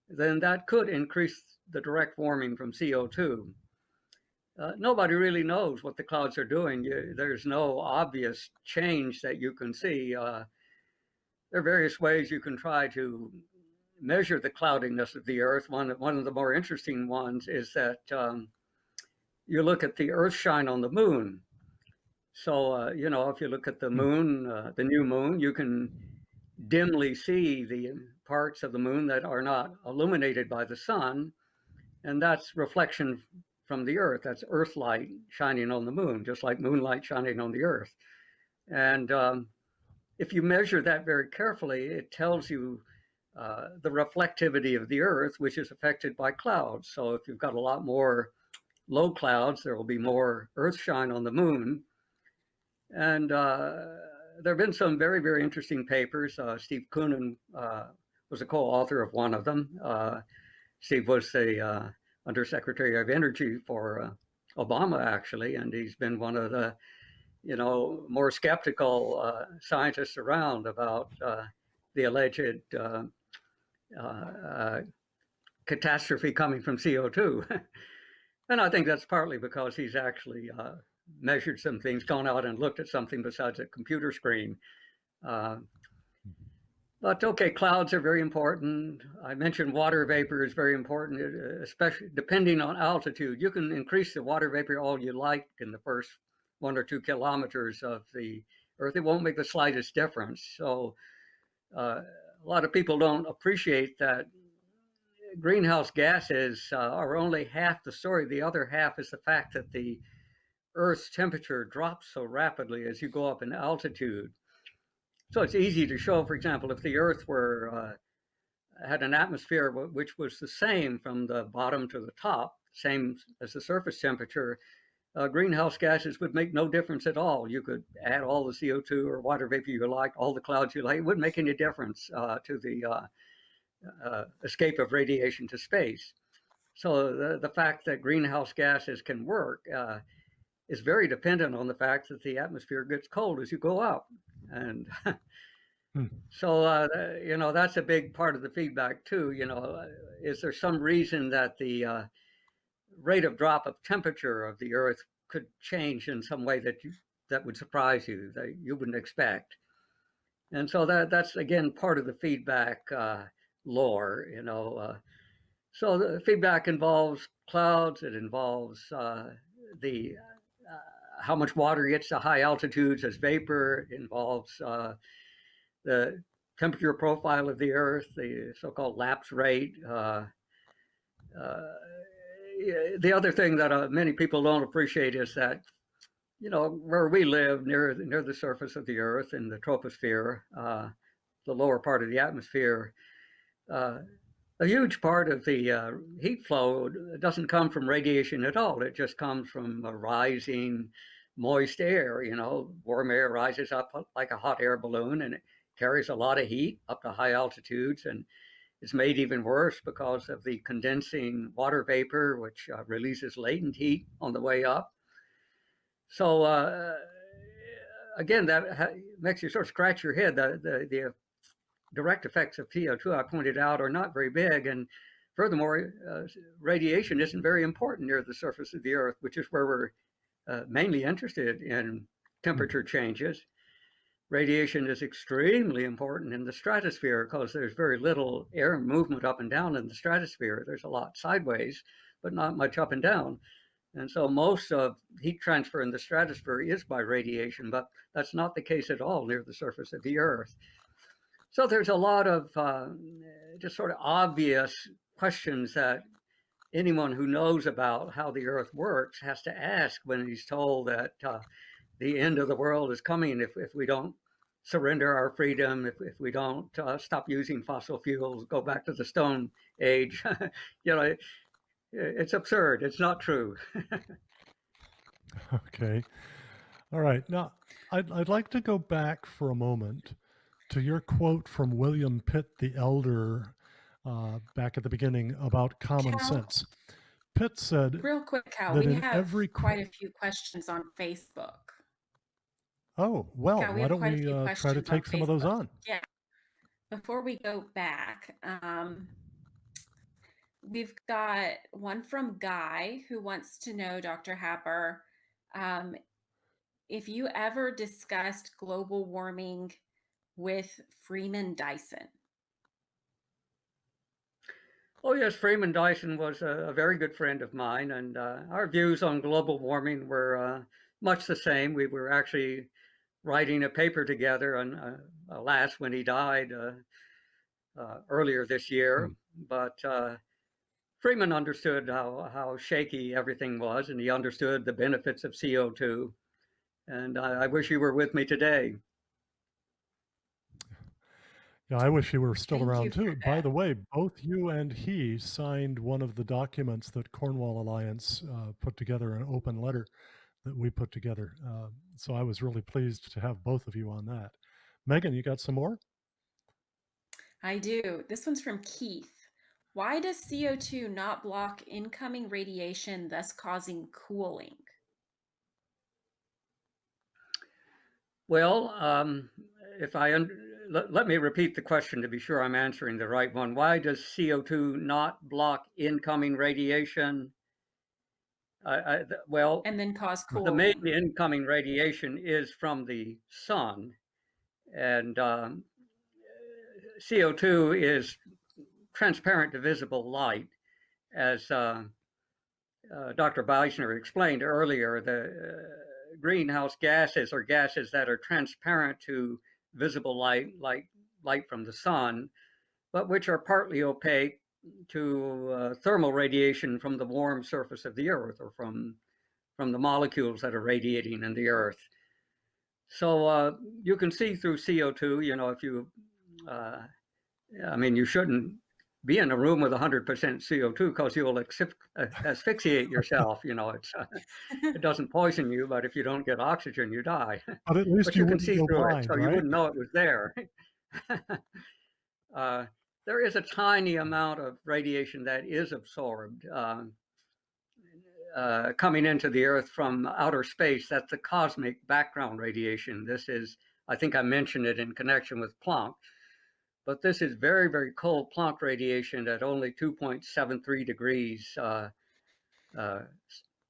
then that could increase the direct warming from CO2. Nobody really knows what the clouds are doing. There's no obvious change that you can see. There are various ways you can try to measure the cloudiness of the Earth. One of the more interesting ones is that you look at the Earth shine on the moon. So, if you look at the moon, the new moon, you can dimly see the parts of the moon that are not illuminated by the sun. And that's reflection from the Earth. That's Earth light shining on the moon, just like moonlight shining on the Earth. And if you measure that very carefully, it tells you the reflectivity of the Earth, which is affected by clouds. So if you've got a lot more low clouds, there will be more Earth shine on the moon. And there have been some very, very interesting papers. Steve Koonin was a co-author of one of them. Steve was the Undersecretary of Energy for Obama, actually, and he's been one of the, more skeptical scientists around about the alleged catastrophe coming from CO2. And I think that's partly because he's actually measured some things, gone out and looked at something besides a computer screen. But okay, clouds are very important. I mentioned water vapor is very important, especially depending on altitude. You can increase the water vapor all you like in the first 1 or 2 kilometers of the Earth. It won't make the slightest difference. So a lot of people don't appreciate that greenhouse gases are only half the story. The other half is the fact that the Earth's temperature drops so rapidly as you go up in altitude. So it's easy to show, for example, if the Earth had an atmosphere which was the same from the bottom to the top, same as the surface temperature, greenhouse gases would make no difference at all. You could add all the CO2 or water vapor you like, all the clouds you like. It wouldn't make any difference to the escape of radiation to space. So the fact that greenhouse gases can work is very dependent on the fact that the atmosphere gets cold as you go up. And so, that's a big part of the feedback too. Is there some reason that the rate of drop of temperature of the Earth could change in some way that would surprise you, that you wouldn't expect. And so that's again part of the feedback lore, you know. So the feedback involves clouds. It involves the how much water gets to high altitudes as vapor. It involves the temperature profile of the Earth, the so-called lapse rate. The other thing that many people don't appreciate is that, you know, where we live near the surface of the Earth in the troposphere, the lower part of the atmosphere, a huge part of the heat flow doesn't come from radiation at all. It just comes from a rising moist air. You know, warm air rises up like a hot air balloon, and it carries a lot of heat up to high altitudes, and it's made even worse because of the condensing water vapor, which releases latent heat on the way up. So again, that makes you sort of scratch your head. The direct effects of CO2, I pointed out, are not very big. And furthermore, radiation isn't very important near the surface of the Earth, which is where we're mainly interested in temperature changes. Radiation is extremely important in the stratosphere because there's very little air movement up and down in the stratosphere. There's a lot sideways, but not much up and down. And so most of heat transfer in the stratosphere is by radiation, but that's not the case at all near the surface of the Earth. So there's a lot of just sort of obvious questions that anyone who knows about how the Earth works has to ask when he's told that the end of the world is coming if we don't surrender our freedom, if we don't stop using fossil fuels, go back to the Stone Age. You know, it's absurd. It's not true. Okay. All right. Now, I'd like to go back for a moment to your quote from William Pitt the Elder back at the beginning about common Cal, sense. Pitt said real quick, Cal, that we in have every... quite a few questions on Facebook. Oh, well, Cal, we why have don't quite a we few try to questions on take some of those Facebook. on? Yeah. Before we go back, we've got one from Guy who wants to know, Dr. Happer, if you ever discussed global warming with Freeman Dyson. Oh yes, Freeman Dyson was a very good friend of mine, and our views on global warming were much the same. We were actually writing a paper together, and alas, when he died earlier this year. But Freeman understood how shaky everything was, and he understood the benefits of CO2. And I wish he were with me today. Yeah, I wish you were still Thank you around for too. By that. the way, both you and he signed one of the documents that Cornwall Alliance put together, an open letter that we put together. So I was really pleased to have both of you on that. Megan, you got some more? I do. This one's from Keith. Why does CO2 not block incoming radiation, thus causing cooling? Well, let me repeat the question to be sure I'm answering the right one. Why does CO2 not block incoming radiation? Well, And then cause the main cooling. incoming radiation is from the sun, and CO2 is transparent to visible light. As Dr. Beisner explained earlier, the greenhouse gases are gases that are transparent to visible light, like light from the sun, but which are partly opaque to thermal radiation from the warm surface of the Earth or from the molecules that are radiating in the Earth. So you can see through CO2, you know, if you, I mean, you shouldn't be in a room with 100% CO2 because you will asphyxiate yourself. You know, it doesn't poison you, but if you don't get oxygen, you die. But at least But you you can wouldn't see go through it, blind, so you right? wouldn't know it was there. There is a tiny amount of radiation that is absorbed coming into the Earth from outer space. That's the cosmic background radiation. This is, I think I mentioned it in connection with Planck, but this is very, very cold Planck radiation at only 2.73 degrees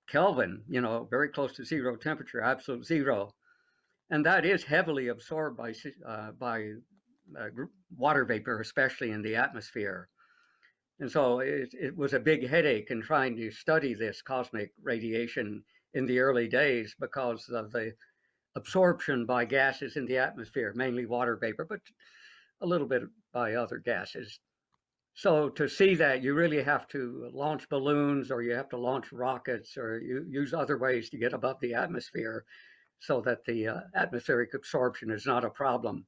Kelvin, very close to zero temperature, absolute zero. And that is heavily absorbed by water vapor, especially in the atmosphere. And so it was a big headache in trying to study this cosmic radiation in the early days because of the absorption by gases in the atmosphere, mainly water vapor, but a little bit by other gases. So to see that, you really have to launch balloons, or you have to launch rockets, or you use other ways to get above the atmosphere so that the atmospheric absorption is not a problem.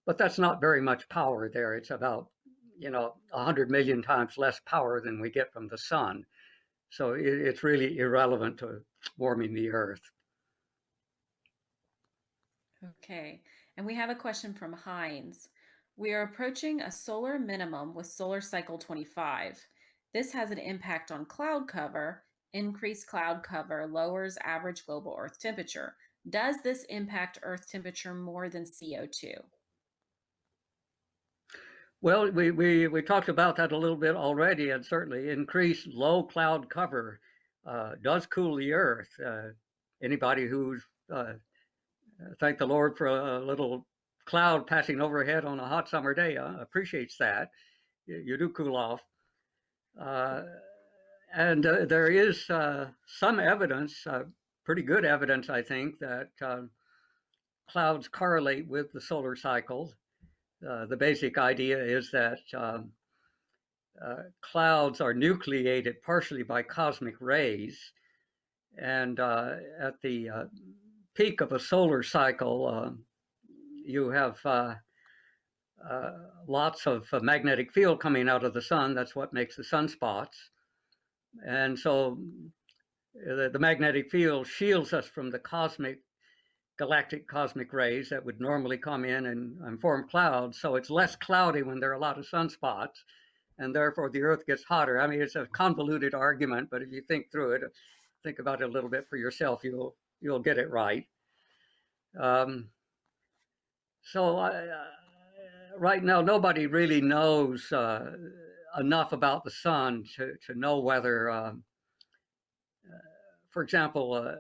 But that's not very much power there. It's about 100 million times less power than we get from the sun. So it's really irrelevant to warming the Earth. Okay, and we have a question from Heinz. We are approaching a solar minimum with solar cycle 25. This has an impact on cloud cover. Increased cloud cover lowers average global Earth temperature. Does this impact Earth temperature more than CO2? Well, we talked about that a little bit already, and certainly increased low cloud cover does cool the Earth. Anybody who's thank the Lord for a little cloud passing overhead on a hot summer day appreciates that. You do cool off. And there is some evidence, pretty good evidence, I think, that clouds correlate with the solar cycle. The basic idea is that clouds are nucleated partially by cosmic rays, and at the peak of a solar cycle, you have lots of magnetic field coming out of the sun. That's what makes the sunspots. And so the magnetic field shields us from the galactic cosmic rays that would normally come in and form clouds. So it's less cloudy when there are a lot of sunspots, and therefore the Earth gets hotter. I mean, it's a convoluted argument, but if you think through it, think about it a little bit for yourself, you'll get it right. Right now, nobody really knows enough about the sun to know whether, for example,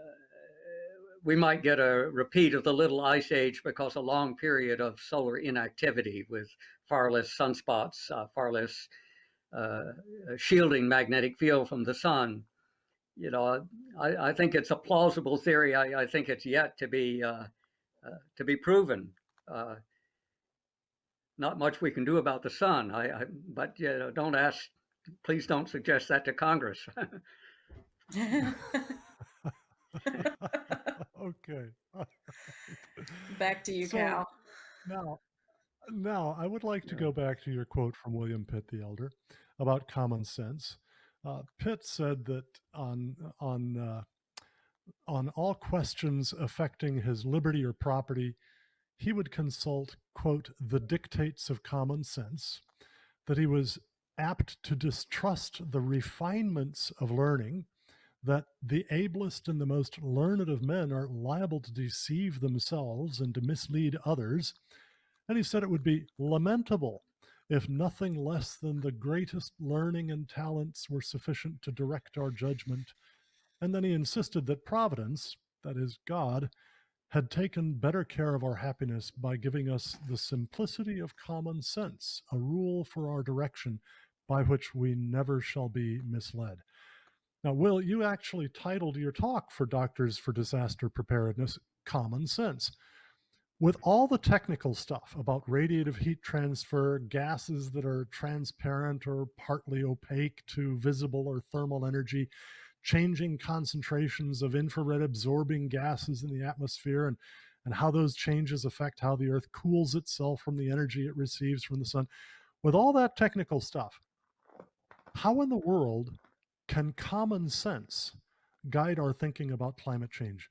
we might get a repeat of the Little Ice Age because a long period of solar inactivity with far less sunspots, far less shielding magnetic field from the sun. I think it's a plausible theory. I think it's yet to be proven. Not much we can do about the sun. But don't ask. Please don't suggest that to Congress. Okay. Back to you, So Cal. now I would like to go back to your quote from William Pitt the Elder about common sense. Pitt said that on all questions affecting his liberty or property, he would consult, quote, the dictates of common sense, that he was apt to distrust the refinements of learning, that the ablest and the most learned of men are liable to deceive themselves and to mislead others. And he said it would be lamentable if nothing less than the greatest learning and talents were sufficient to direct our judgment. And then he insisted that Providence, that is God, had taken better care of our happiness by giving us the simplicity of common sense, a rule for our direction by which we never shall be misled. Now, Will, you actually titled your talk for Doctors for Disaster Preparedness, Common Sense. With all the technical stuff about radiative heat transfer, gases that are transparent or partly opaque to visible or thermal energy, changing concentrations of infrared absorbing gases in the atmosphere, and how those changes affect how the Earth cools itself from the energy it receives from the sun. With all that technical stuff, how in the world can common sense guide our thinking about climate change?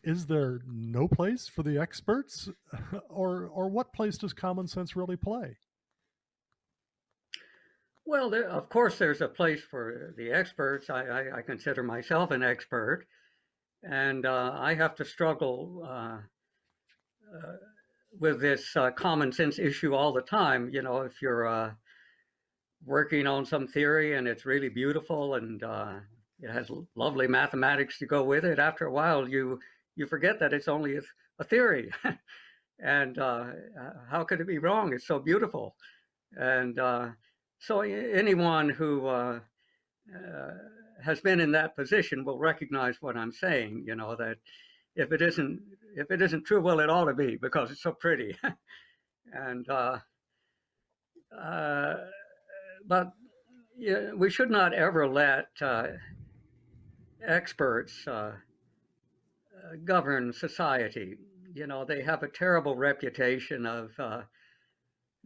Is there no place for the experts, or what place does common sense really play? Well, of course, there's a place for the experts. I consider myself an expert, and I have to struggle with this common sense issue all the time. If you're working on some theory and it's really beautiful and it has lovely mathematics to go with it. After a while, you forget that it's only a theory. And how could it be wrong? It's so beautiful. And so anyone who has been in that position will recognize what I'm saying, that if it isn't true, well, it ought to be, because it's so pretty. And but we should not ever let experts govern society. They have a terrible reputation of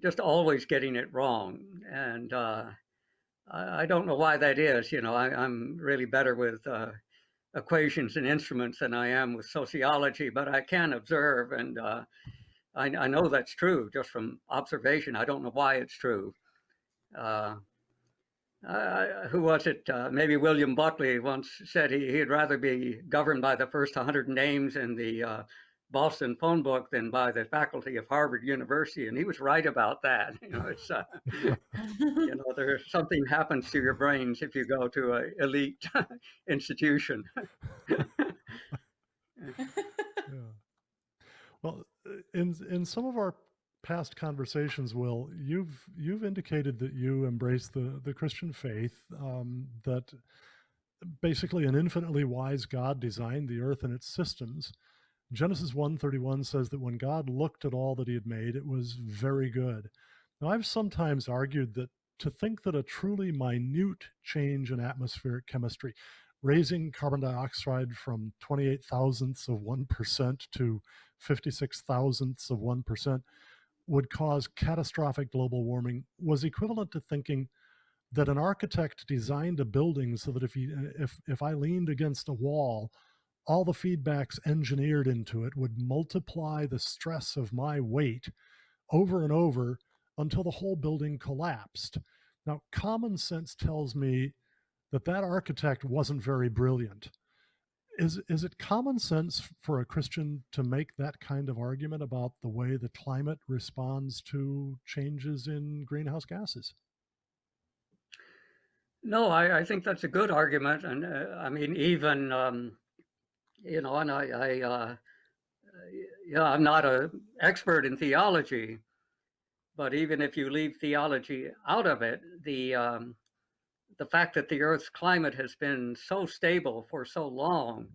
just always getting it wrong. And I don't know why that is. I'm really better with equations and instruments than I am with sociology, but I can observe, and I know that's true just from observation. I don't know why it's true. Who was it? Maybe William Buckley once said he'd rather be governed by the first 100 names in the Boston phone book than by the faculty of Harvard University, and he was right about that. It's there's something happens to your brains if you go to an elite institution. Yeah. Well, in some of our past conversations, Will, you've indicated that you embrace the Christian faith, that basically an infinitely wise God designed the earth and its systems. Genesis 1:31 says that when God looked at all that he had made, it was very good. Now, I've sometimes argued that to think that a truly minute change in atmospheric chemistry, raising carbon dioxide from 28 thousandths of 1% to 56 thousandths of 1%, would cause catastrophic global warming was equivalent to thinking that an architect designed a building so that if I leaned against a wall, all the feedbacks engineered into it would multiply the stress of my weight over and over until the whole building collapsed. Now, common sense tells me that architect wasn't very brilliant. Is it common sense for a Christian to make that kind of argument about the way the climate responds to changes in greenhouse gases? No, I think that's a good argument. And I mean, even, and I'm not an expert in theology, but even if you leave theology out of it, the fact that the Earth's climate has been so stable for so long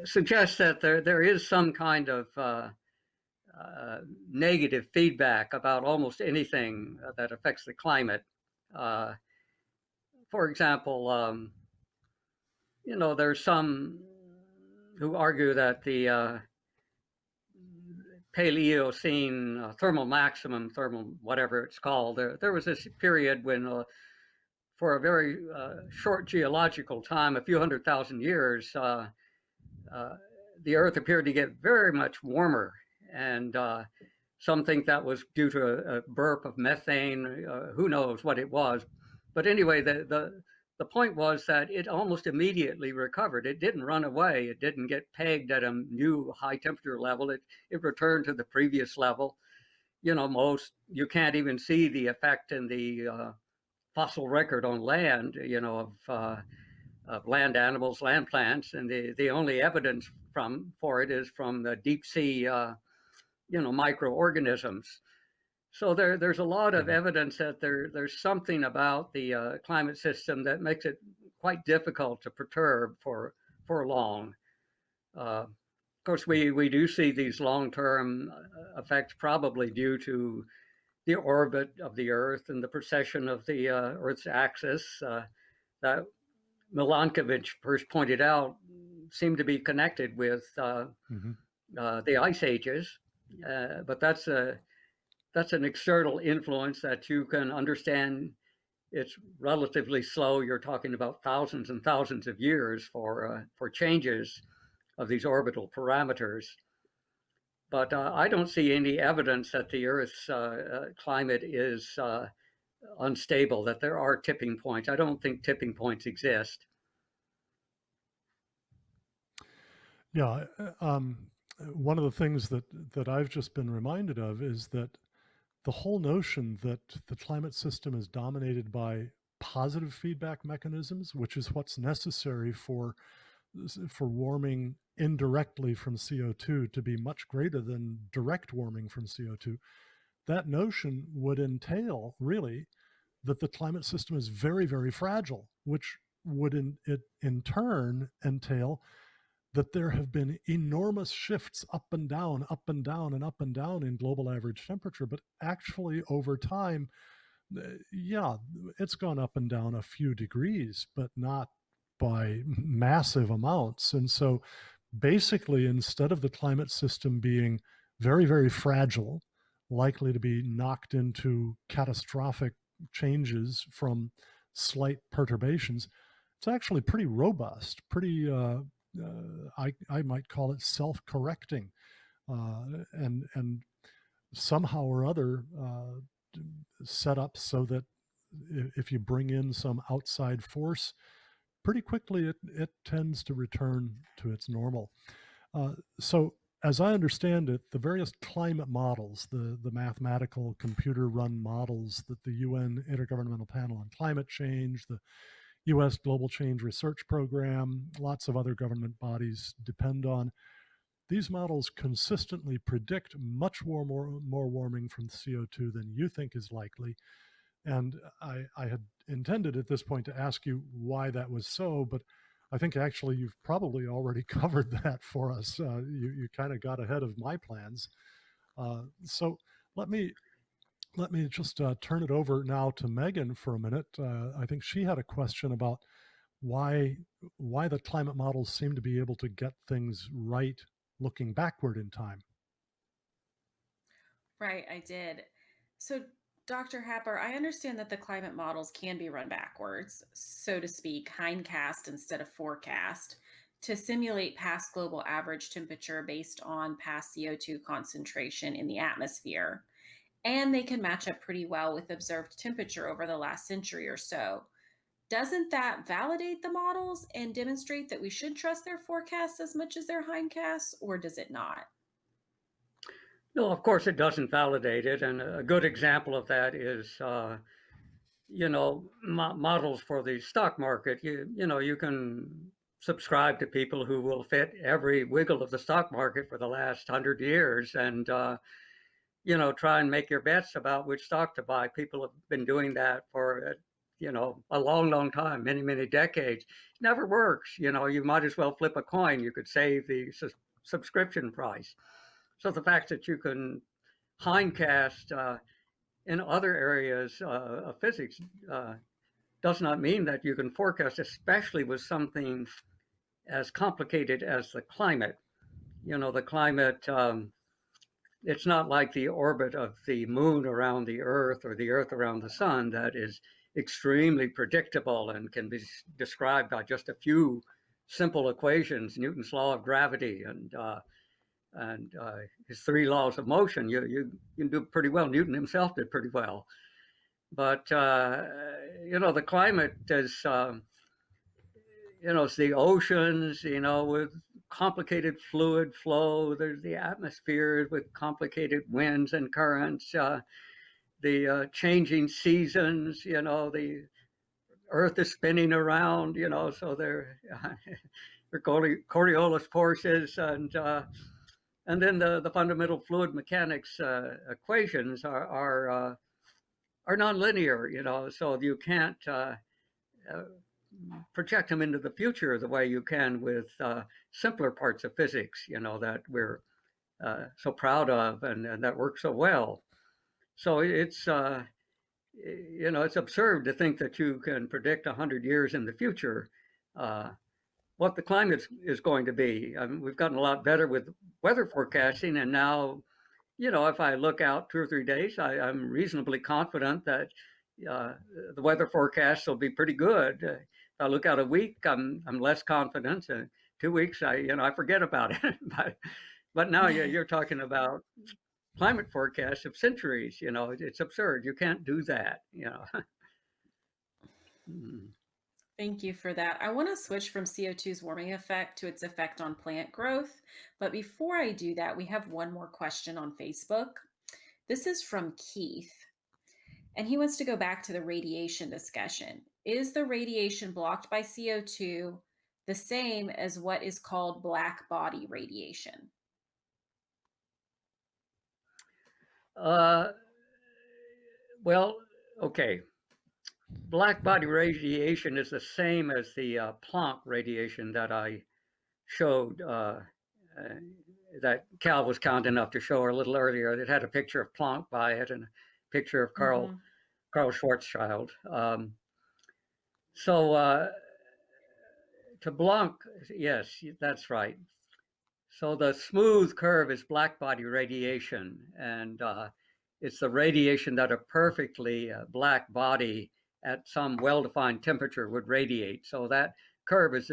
suggests that there is some kind of negative feedback about almost anything that affects the climate. For example, there's some who argue that the Paleocene thermal maximum, thermal whatever it's called, there was this period when, for a very short geological time, a few 100,000 years, the Earth appeared to get very much warmer, and some think that was due to a burp of methane. Who knows what it was? But anyway, the point was that it almost immediately recovered. It didn't run away. It didn't get pegged at a new high temperature level. It returned to the previous level. You can't even see the effect in the fossil record on land, of land animals, land plants, and the only evidence for it is from the deep sea, microorganisms. So there's a lot of evidence that there's something about the climate system that makes it quite difficult to perturb for long. Of course, we do see these long-term effects probably due to the orbit of the Earth and the precession of the Earth's axis that Milankovitch first pointed out seem to be connected with the ice ages. But that's an external influence that you can understand. It's relatively slow. You're talking about thousands and thousands of years for changes of these orbital parameters. But I don't see any evidence that the Earth's climate is unstable, that there are tipping points. I don't think tipping points exist. Yeah. One of the things that I've just been reminded of is that the whole notion that the climate system is dominated by positive feedback mechanisms, which is what's necessary for warming indirectly from CO2 to be much greater than direct warming from CO2, that notion would entail really that the climate system is very, very fragile, which would in turn entail that there have been enormous shifts up and down, up and down, and up and down in global average temperature. But actually, over time, yeah, it's gone up and down a few degrees, but not by massive amounts. And so basically, instead of the climate system being very, very fragile, likely to be knocked into catastrophic changes from slight perturbations, it's actually pretty robust, pretty, I might call it self-correcting, and somehow or other set up so that if you bring in some outside force, pretty quickly it tends to return to its normal. So as I understand it, the various climate models, the mathematical computer-run models that the UN Intergovernmental Panel on Climate Change, the US Global Change Research Program, lots of other government bodies depend on, these models consistently predict much more warming from CO2 than you think is likely. And I had intended at this point to ask you why that was so, but I think actually you've probably already covered that for us. You kind of got ahead of my plans. So let me just turn it over now to Megan for a minute. I think she had a question about why the climate models seem to be able to get things right looking backward in time. Right, I did. So, Dr. Happer, I understand that the climate models can be run backwards, so to speak, hindcast instead of forecast, to simulate past global average temperature based on past CO2 concentration in the atmosphere. And they can match up pretty well with observed temperature over the last century or so. Doesn't that validate the models and demonstrate that we should trust their forecasts as much as their hindcasts, or does it not? No, of course it doesn't validate it. And a good example of that is, models for the stock market. You can subscribe to people who will fit every wiggle of the stock market for the last 100 years and, try and make your bets about which stock to buy. People have been doing that for, a long, long time, many, many decades. It never works. You might as well flip a coin. You could save the subscription price. So the fact that you can hindcast in other areas of physics does not mean that you can forecast, especially with something as complicated as the climate. The climate, it's not like the orbit of the moon around the Earth or the Earth around the sun that is extremely predictable and can be described by just a few simple equations, Newton's law of gravity and his 3 laws of motion. You can do pretty well. Newton himself did pretty well. But, the climate is, it's the oceans, with complicated fluid flow. There's the atmosphere with complicated winds and currents, the changing seasons, the Earth is spinning around, so there are Coriolis forces and then the fundamental fluid mechanics equations are nonlinear, so you can't project them into the future the way you can with simpler parts of physics, that we're so proud of and that work so well. So it's it's absurd to think that you can predict 100 years in the future what the climate is going to be. I mean, we've gotten a lot better with weather forecasting, and now, if I look out 2 or 3 days, I'm reasonably confident that the weather forecasts will be pretty good. If I look out a week, I'm less confident. 2 weeks, I forget about it. but now you're talking about climate forecasts of centuries. It's absurd. You can't do that. Thank you for that. I want to switch from CO2's warming effect to its effect on plant growth. But before I do that, we have one more question on Facebook. This is from Keith, and he wants to go back to the radiation discussion. Is the radiation blocked by CO2 the same as what is called black body radiation? Uh, well, okay. Black body radiation is the same as the Planck radiation that I showed, that Cal was kind enough to show a little earlier. It had a picture of Planck by it and a picture of Carl Schwarzschild. So to Planck, yes, that's right. So the smooth curve is black body radiation, and it's the radiation that a perfectly black body at some well-defined temperature would radiate. So that curve is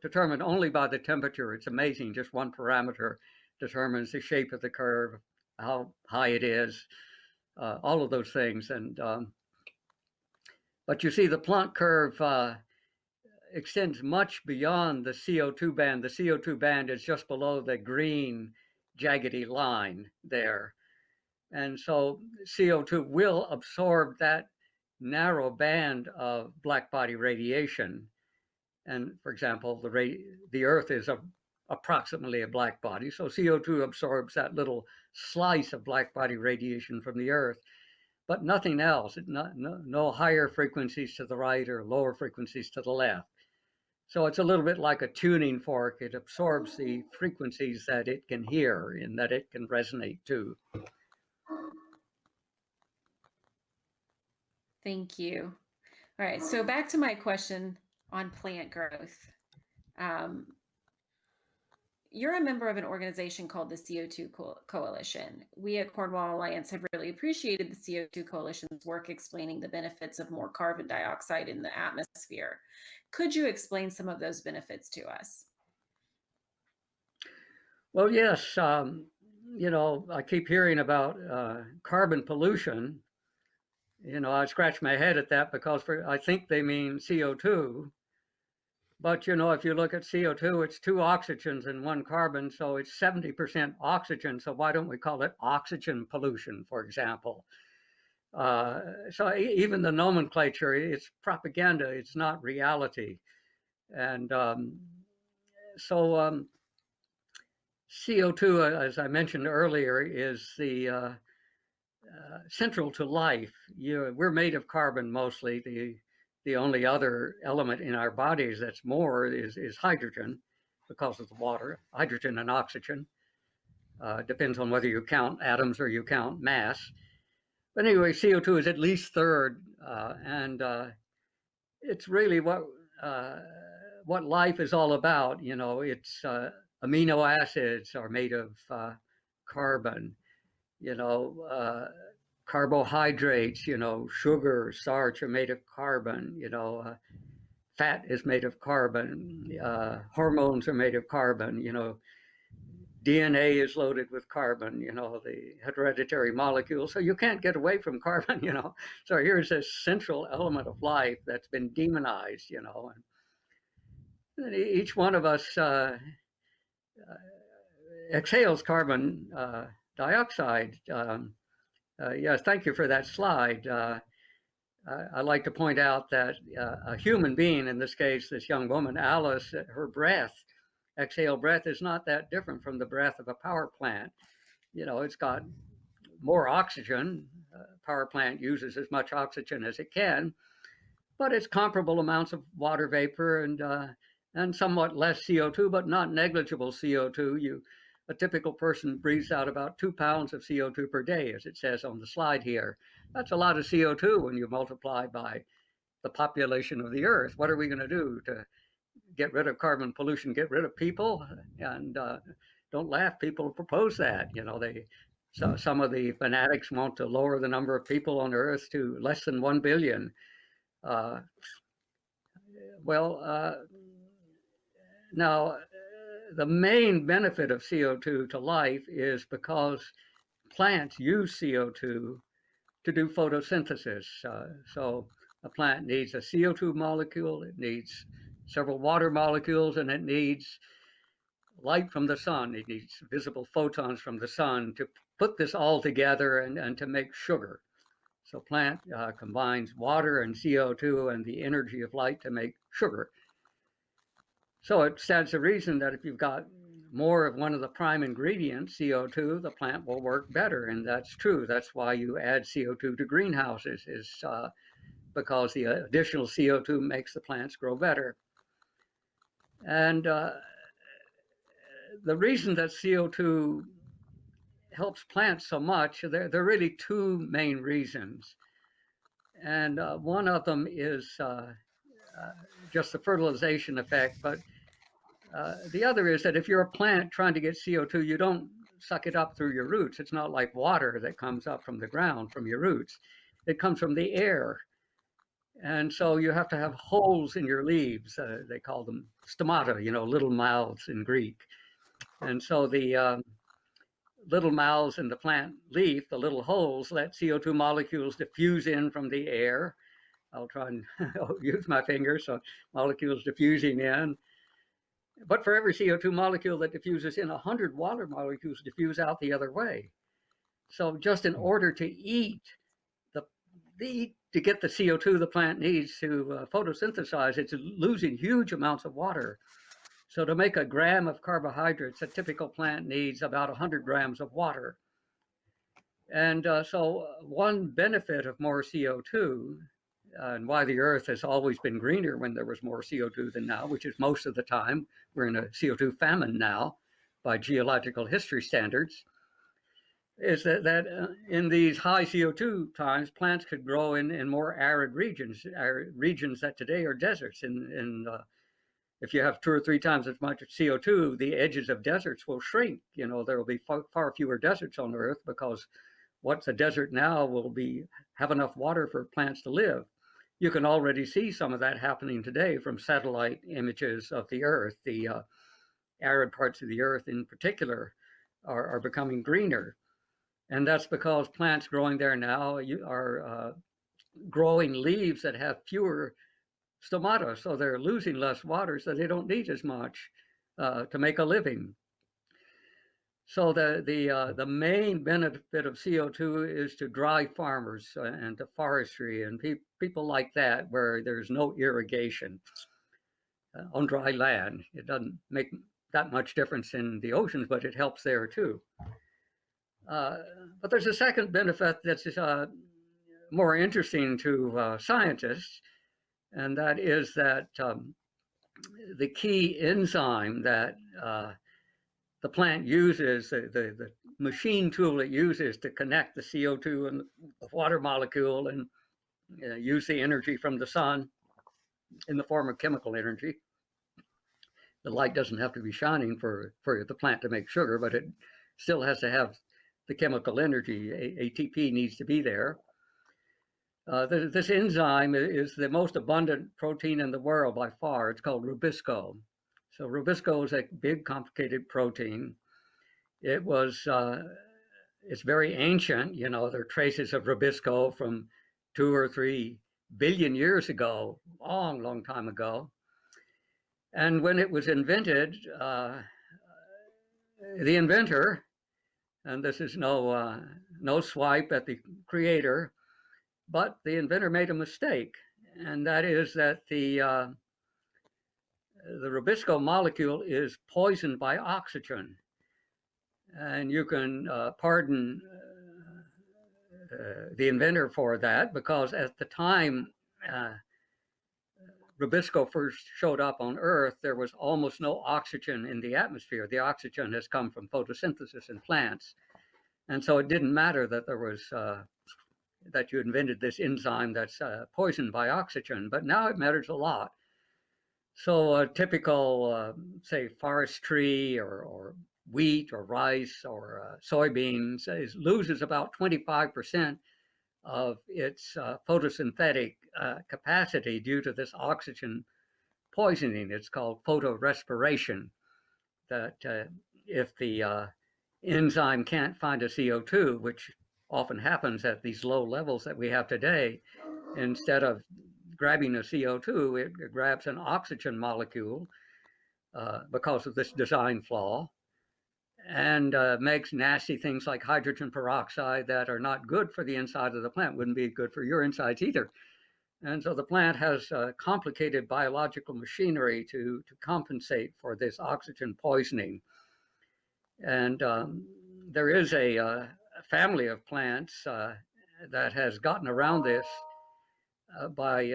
determined only by the temperature. It's amazing, just one parameter determines the shape of the curve, how high it is, all of those things. And but you see the Planck curve extends much beyond the CO2 band. The CO2 band is just below the green jaggedy line there. And so CO2 will absorb that narrow band of black body radiation. And for example, the Earth is approximately a black body. So CO2 absorbs that little slice of black body radiation from the Earth, but nothing else. No higher frequencies to the right or lower frequencies to the left. So it's a little bit like a tuning fork. It absorbs the frequencies that it can hear and that it can resonate to. Thank you. All right, so back to my question on plant growth. You're a member of an organization called the CO2 Coalition. We at Cornwall Alliance have really appreciated the CO2 Coalition's work explaining the benefits of more carbon dioxide in the atmosphere. Could you explain some of those benefits to us? Well, yes. I keep hearing about carbon pollution. I scratch my head at that because I think they mean CO2. But, if you look at CO2, it's 2 oxygens and 1 carbon, so it's 70% oxygen. So why don't we call it oxygen pollution, for example? So even the nomenclature, it's propaganda, it's not reality. And so CO2, as I mentioned earlier, is the central to life. We're made of carbon mostly. The only other element in our bodies that's more is hydrogen because of the water, hydrogen and oxygen. Depends on whether you count atoms or you count mass. But anyway, CO2 is at least third, and it's really what life is all about. It's amino acids are made of carbon. Carbohydrates, sugar, starch are made of carbon. Fat is made of carbon. Hormones are made of carbon. DNA is loaded with carbon, the hereditary molecules. So you can't get away from carbon, So here's this central element of life that's been demonized, And each one of us exhales carbon dioxide. Yes, thank you for that slide. I'd like to point out that a human being, in this case, this young woman, Alice, her exhale breath is not that different from the breath of a power plant. It's got more oxygen. Power plant uses as much oxygen as it can, but it's comparable amounts of water vapor and somewhat less CO2, but not negligible CO2. A typical person breathes out about 2 pounds of CO2 per day, as it says on the slide here. That's a lot of CO2 when you multiply by the population of the Earth. What are we going to do to get rid of carbon pollution, get rid of people? And don't laugh, people propose that. Some of the fanatics want to lower the number of people on Earth to less than 1 billion. Now, the main benefit of CO2 to life is because plants use CO2 to do photosynthesis. So a plant needs a CO2 molecule, it needs several water molecules, and it needs light from the sun. It needs visible photons from the sun to put this all together and to make sugar. So plant combines water and CO2 and the energy of light to make sugar. So it stands to reason that if you've got more of one of the prime ingredients, CO2, the plant will work better. And that's true. That's why you add CO2 to greenhouses, is because the additional CO2 makes the plants grow better. And the reason that CO2 helps plants so much, there are really two main reasons. And one of them is just the fertilization effect. But the other is that if you're a plant trying to get CO2, you don't suck it up through your roots. It's not like water that comes up from the ground from your roots. It comes from the air. And so you have to have holes in your leaves. They call them stomata, little mouths in Greek. And so the little mouths in the plant leaf, the little holes, let CO2 molecules diffuse in from the air. I'll try and use my fingers, so molecules diffusing in. But for every CO2 molecule that diffuses in, 100 water molecules diffuse out the other way. So just in order to eat, to get the CO2 the plant needs to photosynthesize, it's losing huge amounts of water. So to make a gram of carbohydrates, a typical plant needs about 100 grams of water. And so one benefit of more CO2, and why the Earth has always been greener when there was more CO2 than now, which is most of the time, we're in a CO2 famine now by geological history standards, is that in these high CO2 times, plants could grow in more arid regions that today are deserts. If you have 2 or 3 times as much CO2, the edges of deserts will shrink. There will be far fewer deserts on Earth, because what's a desert now will have enough water for plants to live. You can already see some of that happening today from satellite images of the Earth. The arid parts of the Earth in particular are becoming greener. And that's because plants growing there now are growing leaves that have fewer stomata, so they're losing less water, so they don't need as much to make a living. So the main benefit of CO2 is to dry farmers and to forestry and people like that, where there's no irrigation on dry land. It doesn't make that much difference in the oceans, but it helps there too. But there's a second benefit that's more interesting to scientists, and that is that the key enzyme that the plant uses, the machine tool it uses to connect the CO2 and the water molecule and use the energy from the sun in the form of chemical energy. The light doesn't have to be shining for the plant to make sugar, but it still has to have the chemical energy. ATP needs to be there. This enzyme is the most abundant protein in the world by far. It's called rubisco. So rubisco is a big, complicated protein. It's very ancient. There are traces of rubisco from 2 or 3 billion years ago, long time ago. And when it was invented, the inventor, and this is no swipe at the creator, but the inventor made a mistake, and that is that the rubisco molecule is poisoned by oxygen. And you can pardon the inventor for that, because at the time rubisco first showed up on Earth, there was almost no oxygen in the atmosphere. The oxygen has come from photosynthesis in plants. And so it didn't matter that there was that you invented this enzyme that's poisoned by oxygen, but now it matters a lot. So a typical, say, forestry or wheat or rice or soybeans loses about 25% of its photosynthetic capacity due to this oxygen poisoning. It's called photorespiration, that if the enzyme can't find a CO2, which often happens at these low levels that we have today, instead of grabbing a CO2, it grabs an oxygen molecule because of this design flaw. and makes nasty things like hydrogen peroxide that are not good for the inside of the plant, wouldn't be good for your insides either. And so the plant has complicated biological machinery to compensate for this oxygen poisoning. And there is a family of plants that has gotten around this by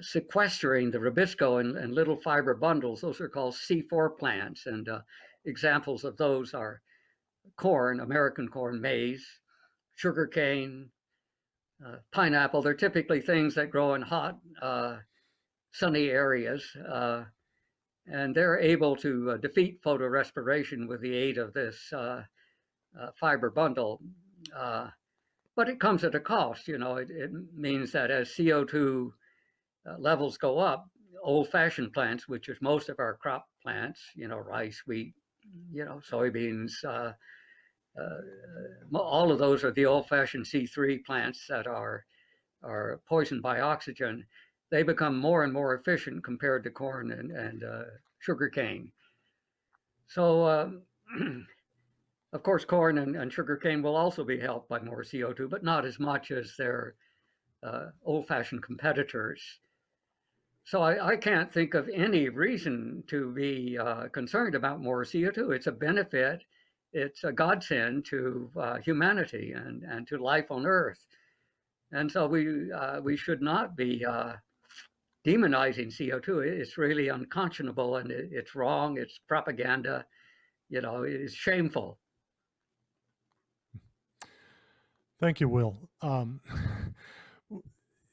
sequestering the rubisco in little fiber bundles. Those are called C4 plants. And examples of those are corn, American corn, maize, sugarcane, pineapple. They're typically things that grow in hot, sunny areas. And they're able to defeat photorespiration with the aid of this fiber bundle. But it comes at a cost. It means that as CO2 levels go up, old-fashioned plants, which is most of our crop plants, rice, wheat, soybeans, all of those are the old-fashioned C3 plants that are poisoned by oxygen. They become more and more efficient compared to corn and sugarcane. So, of course, corn and sugarcane will also be helped by more CO2, but not as much as their old-fashioned competitors. So I can't think of any reason to be concerned about more CO2. It's a benefit. It's a godsend to humanity and to life on Earth. And so we should not be demonizing CO2. It's really unconscionable, and it's wrong. It's propaganda. It's shameful. Thank you, Will.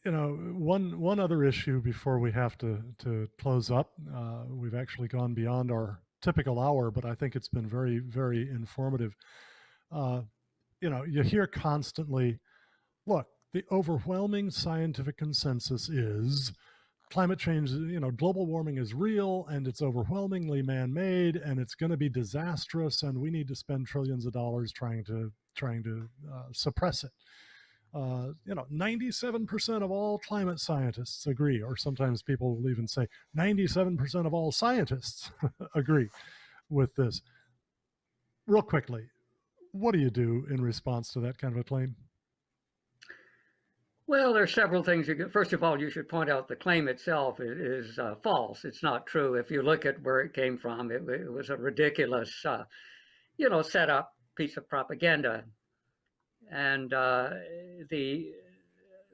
One other issue before we have to close up. We've actually gone beyond our typical hour, but I think it's been very, very informative. You hear constantly, look, the overwhelming scientific consensus is climate change, global warming is real and it's overwhelmingly man-made and it's going to be disastrous and we need to spend trillions of dollars trying to suppress it. 97% of all climate scientists agree, or sometimes people will even say 97% of all scientists agree with this. Real quickly, what do you do in response to that kind of a claim? Well, there's several things you can. First of all, you should point out the claim itself is false. It's not true. If you look at where it came from, it was a ridiculous, set up piece of propaganda. And the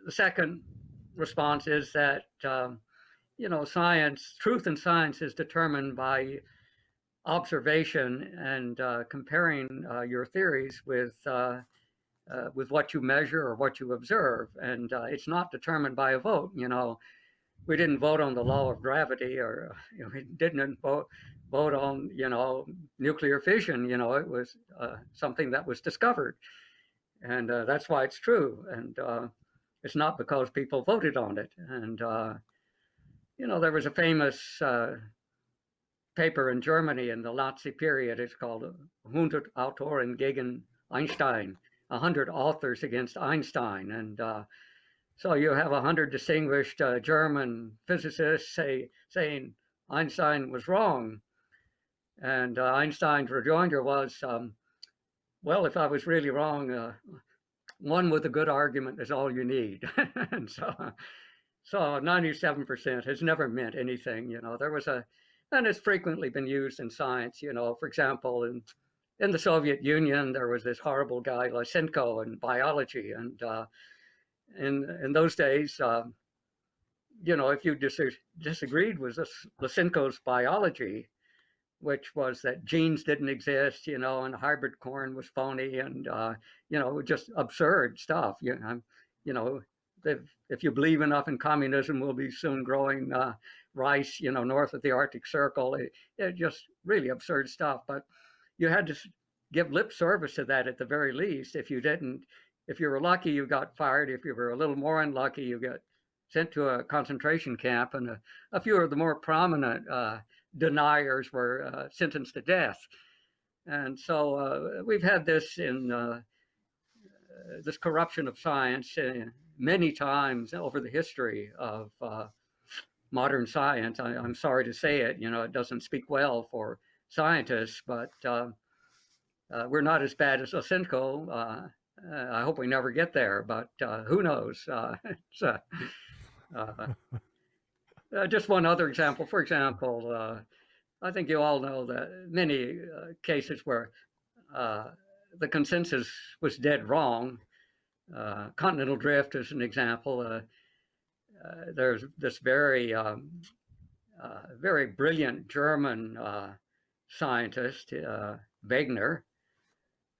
second response is that, truth in science is determined by observation and comparing your theories with what you measure or what you observe. And it's not determined by a vote. We didn't vote on the law of gravity, or we didn't vote on, nuclear fission. It was something that was discovered. And that's why it's true. And it's not because people voted on it. And, there was a famous paper in Germany in the Nazi period. It's called 100 Autoren gegen Einstein, 100 authors against Einstein. And so you have 100 distinguished German physicists saying Einstein was wrong. And Einstein's rejoinder was, well, if I was really wrong, one with a good argument is all you need. And so 97% has never meant anything. And it's frequently been used in science. For example, in the Soviet Union, there was this horrible guy, Lysenko, in biology. And in those days, if you disagreed with Lysenko's biology, which was that genes didn't exist, and hybrid corn was phony, and just absurd stuff. If you believe enough in communism, we'll be soon growing rice, north of the Arctic Circle. It just really absurd stuff. But you had to give lip service to that at the very least. If you didn't, if you were lucky, you got fired. If you were a little more unlucky, you got sent to a concentration camp, and a few of the more prominent deniers were sentenced to death. And so we've had this in this corruption of science many times over the history of modern science. I'm sorry to say it, it doesn't speak well for scientists, but we're not as bad as Osinko. I hope we never get there, but who knows? Just one other example. For example, I think you all know that many cases where the consensus was dead wrong. Continental Drift is an example. There's this very brilliant German scientist, Wegener,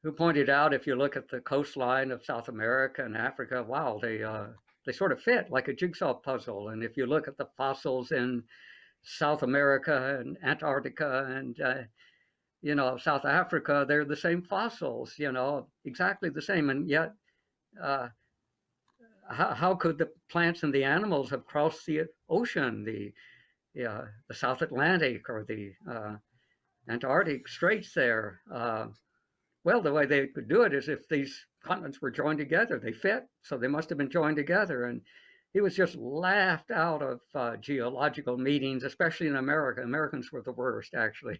who pointed out if you look at the coastline of South America and Africa, wow, they sort of fit like a jigsaw puzzle. And if you look at the fossils in South America and Antarctica and South Africa, they're the same fossils, exactly the same. And yet, how could the plants and the animals have crossed the ocean, the South Atlantic or the Antarctic Straits there? Well, the way they could do it is if these continents were joined together, they fit, so they must have been joined together. And he was just laughed out of geological meetings, especially in America. Americans were the worst, actually.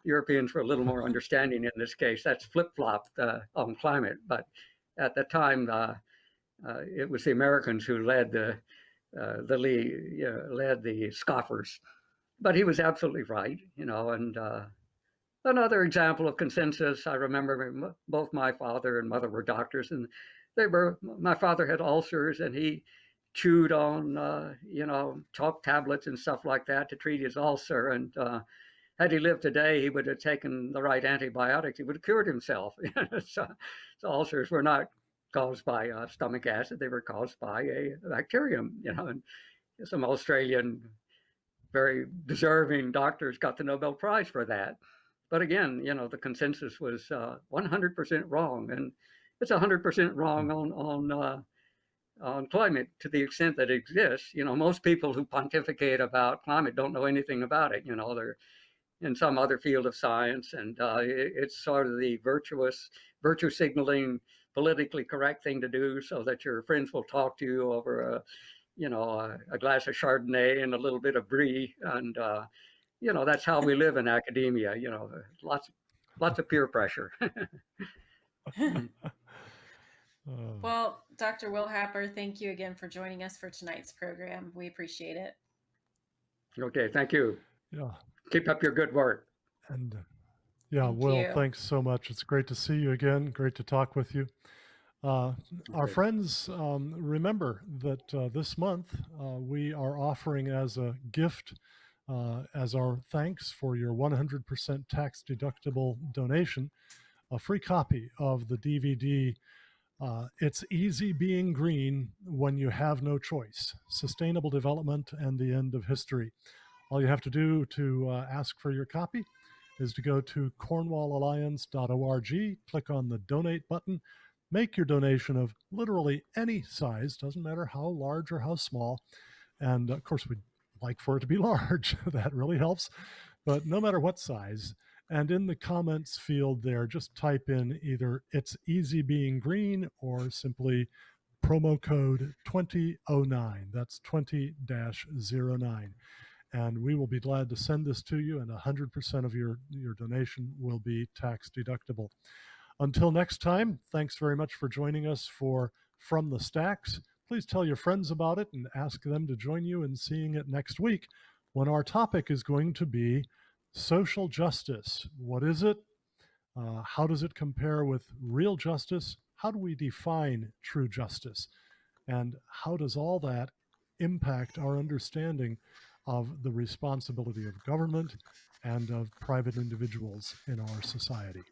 Europeans were a little more understanding in this case. That's flip-flopped on climate. But at the time, it was the Americans who led the scoffers. But he was absolutely right, and another example of consensus, I remember both my father and mother were doctors, and my father had ulcers, and he chewed on, chalk tablets and stuff like that to treat his ulcer. And had he lived today, he would have taken the right antibiotics. He would have cured himself. So ulcers were not caused by stomach acid. They were caused by a bacterium, and some Australian very deserving doctors got the Nobel Prize for that. But again, the consensus was 100% wrong, and it's 100% wrong on climate to the extent that it exists. Most people who pontificate about climate don't know anything about it. They're in some other field of science, and it's sort of the virtue signaling, politically correct thing to do so that your friends will talk to you over a glass of Chardonnay and a little bit of brie, and that's how we live in academia. Lots of peer pressure. Well, Dr. Will Happer, thank you again for joining us for tonight's program. We appreciate it. Okay, thank you. Yeah. Keep up your good work. And Thank Will, you. thanks so much. It's great to see you again. Great to talk with you. Our friends, remember that this month we are offering as a gift, as our thanks for your 100% tax deductible donation, a free copy of the DVD, It's Easy Being Green When You Have No Choice, Sustainable Development and the End of History. All you have to do to ask for your copy is to go to cornwallalliance.org, click on the donate button, make your donation of literally any size, doesn't matter how large or how small. And of course, we'd like for it to be large. That really helps. But no matter what size, and in the comments field there, just type in either It's Easy Being Green or simply promo code 2009. That's 20-09. And we will be glad to send this to you, and 100% of your donation will be tax deductible. Until next time, thanks very much for joining us for From the Stacks. Please tell your friends about it and ask them to join you in seeing it next week, when our topic is going to be social justice. What is it? How does it compare with real justice? How do we define true justice? And how does all that impact our understanding of the responsibility of government and of private individuals in our society?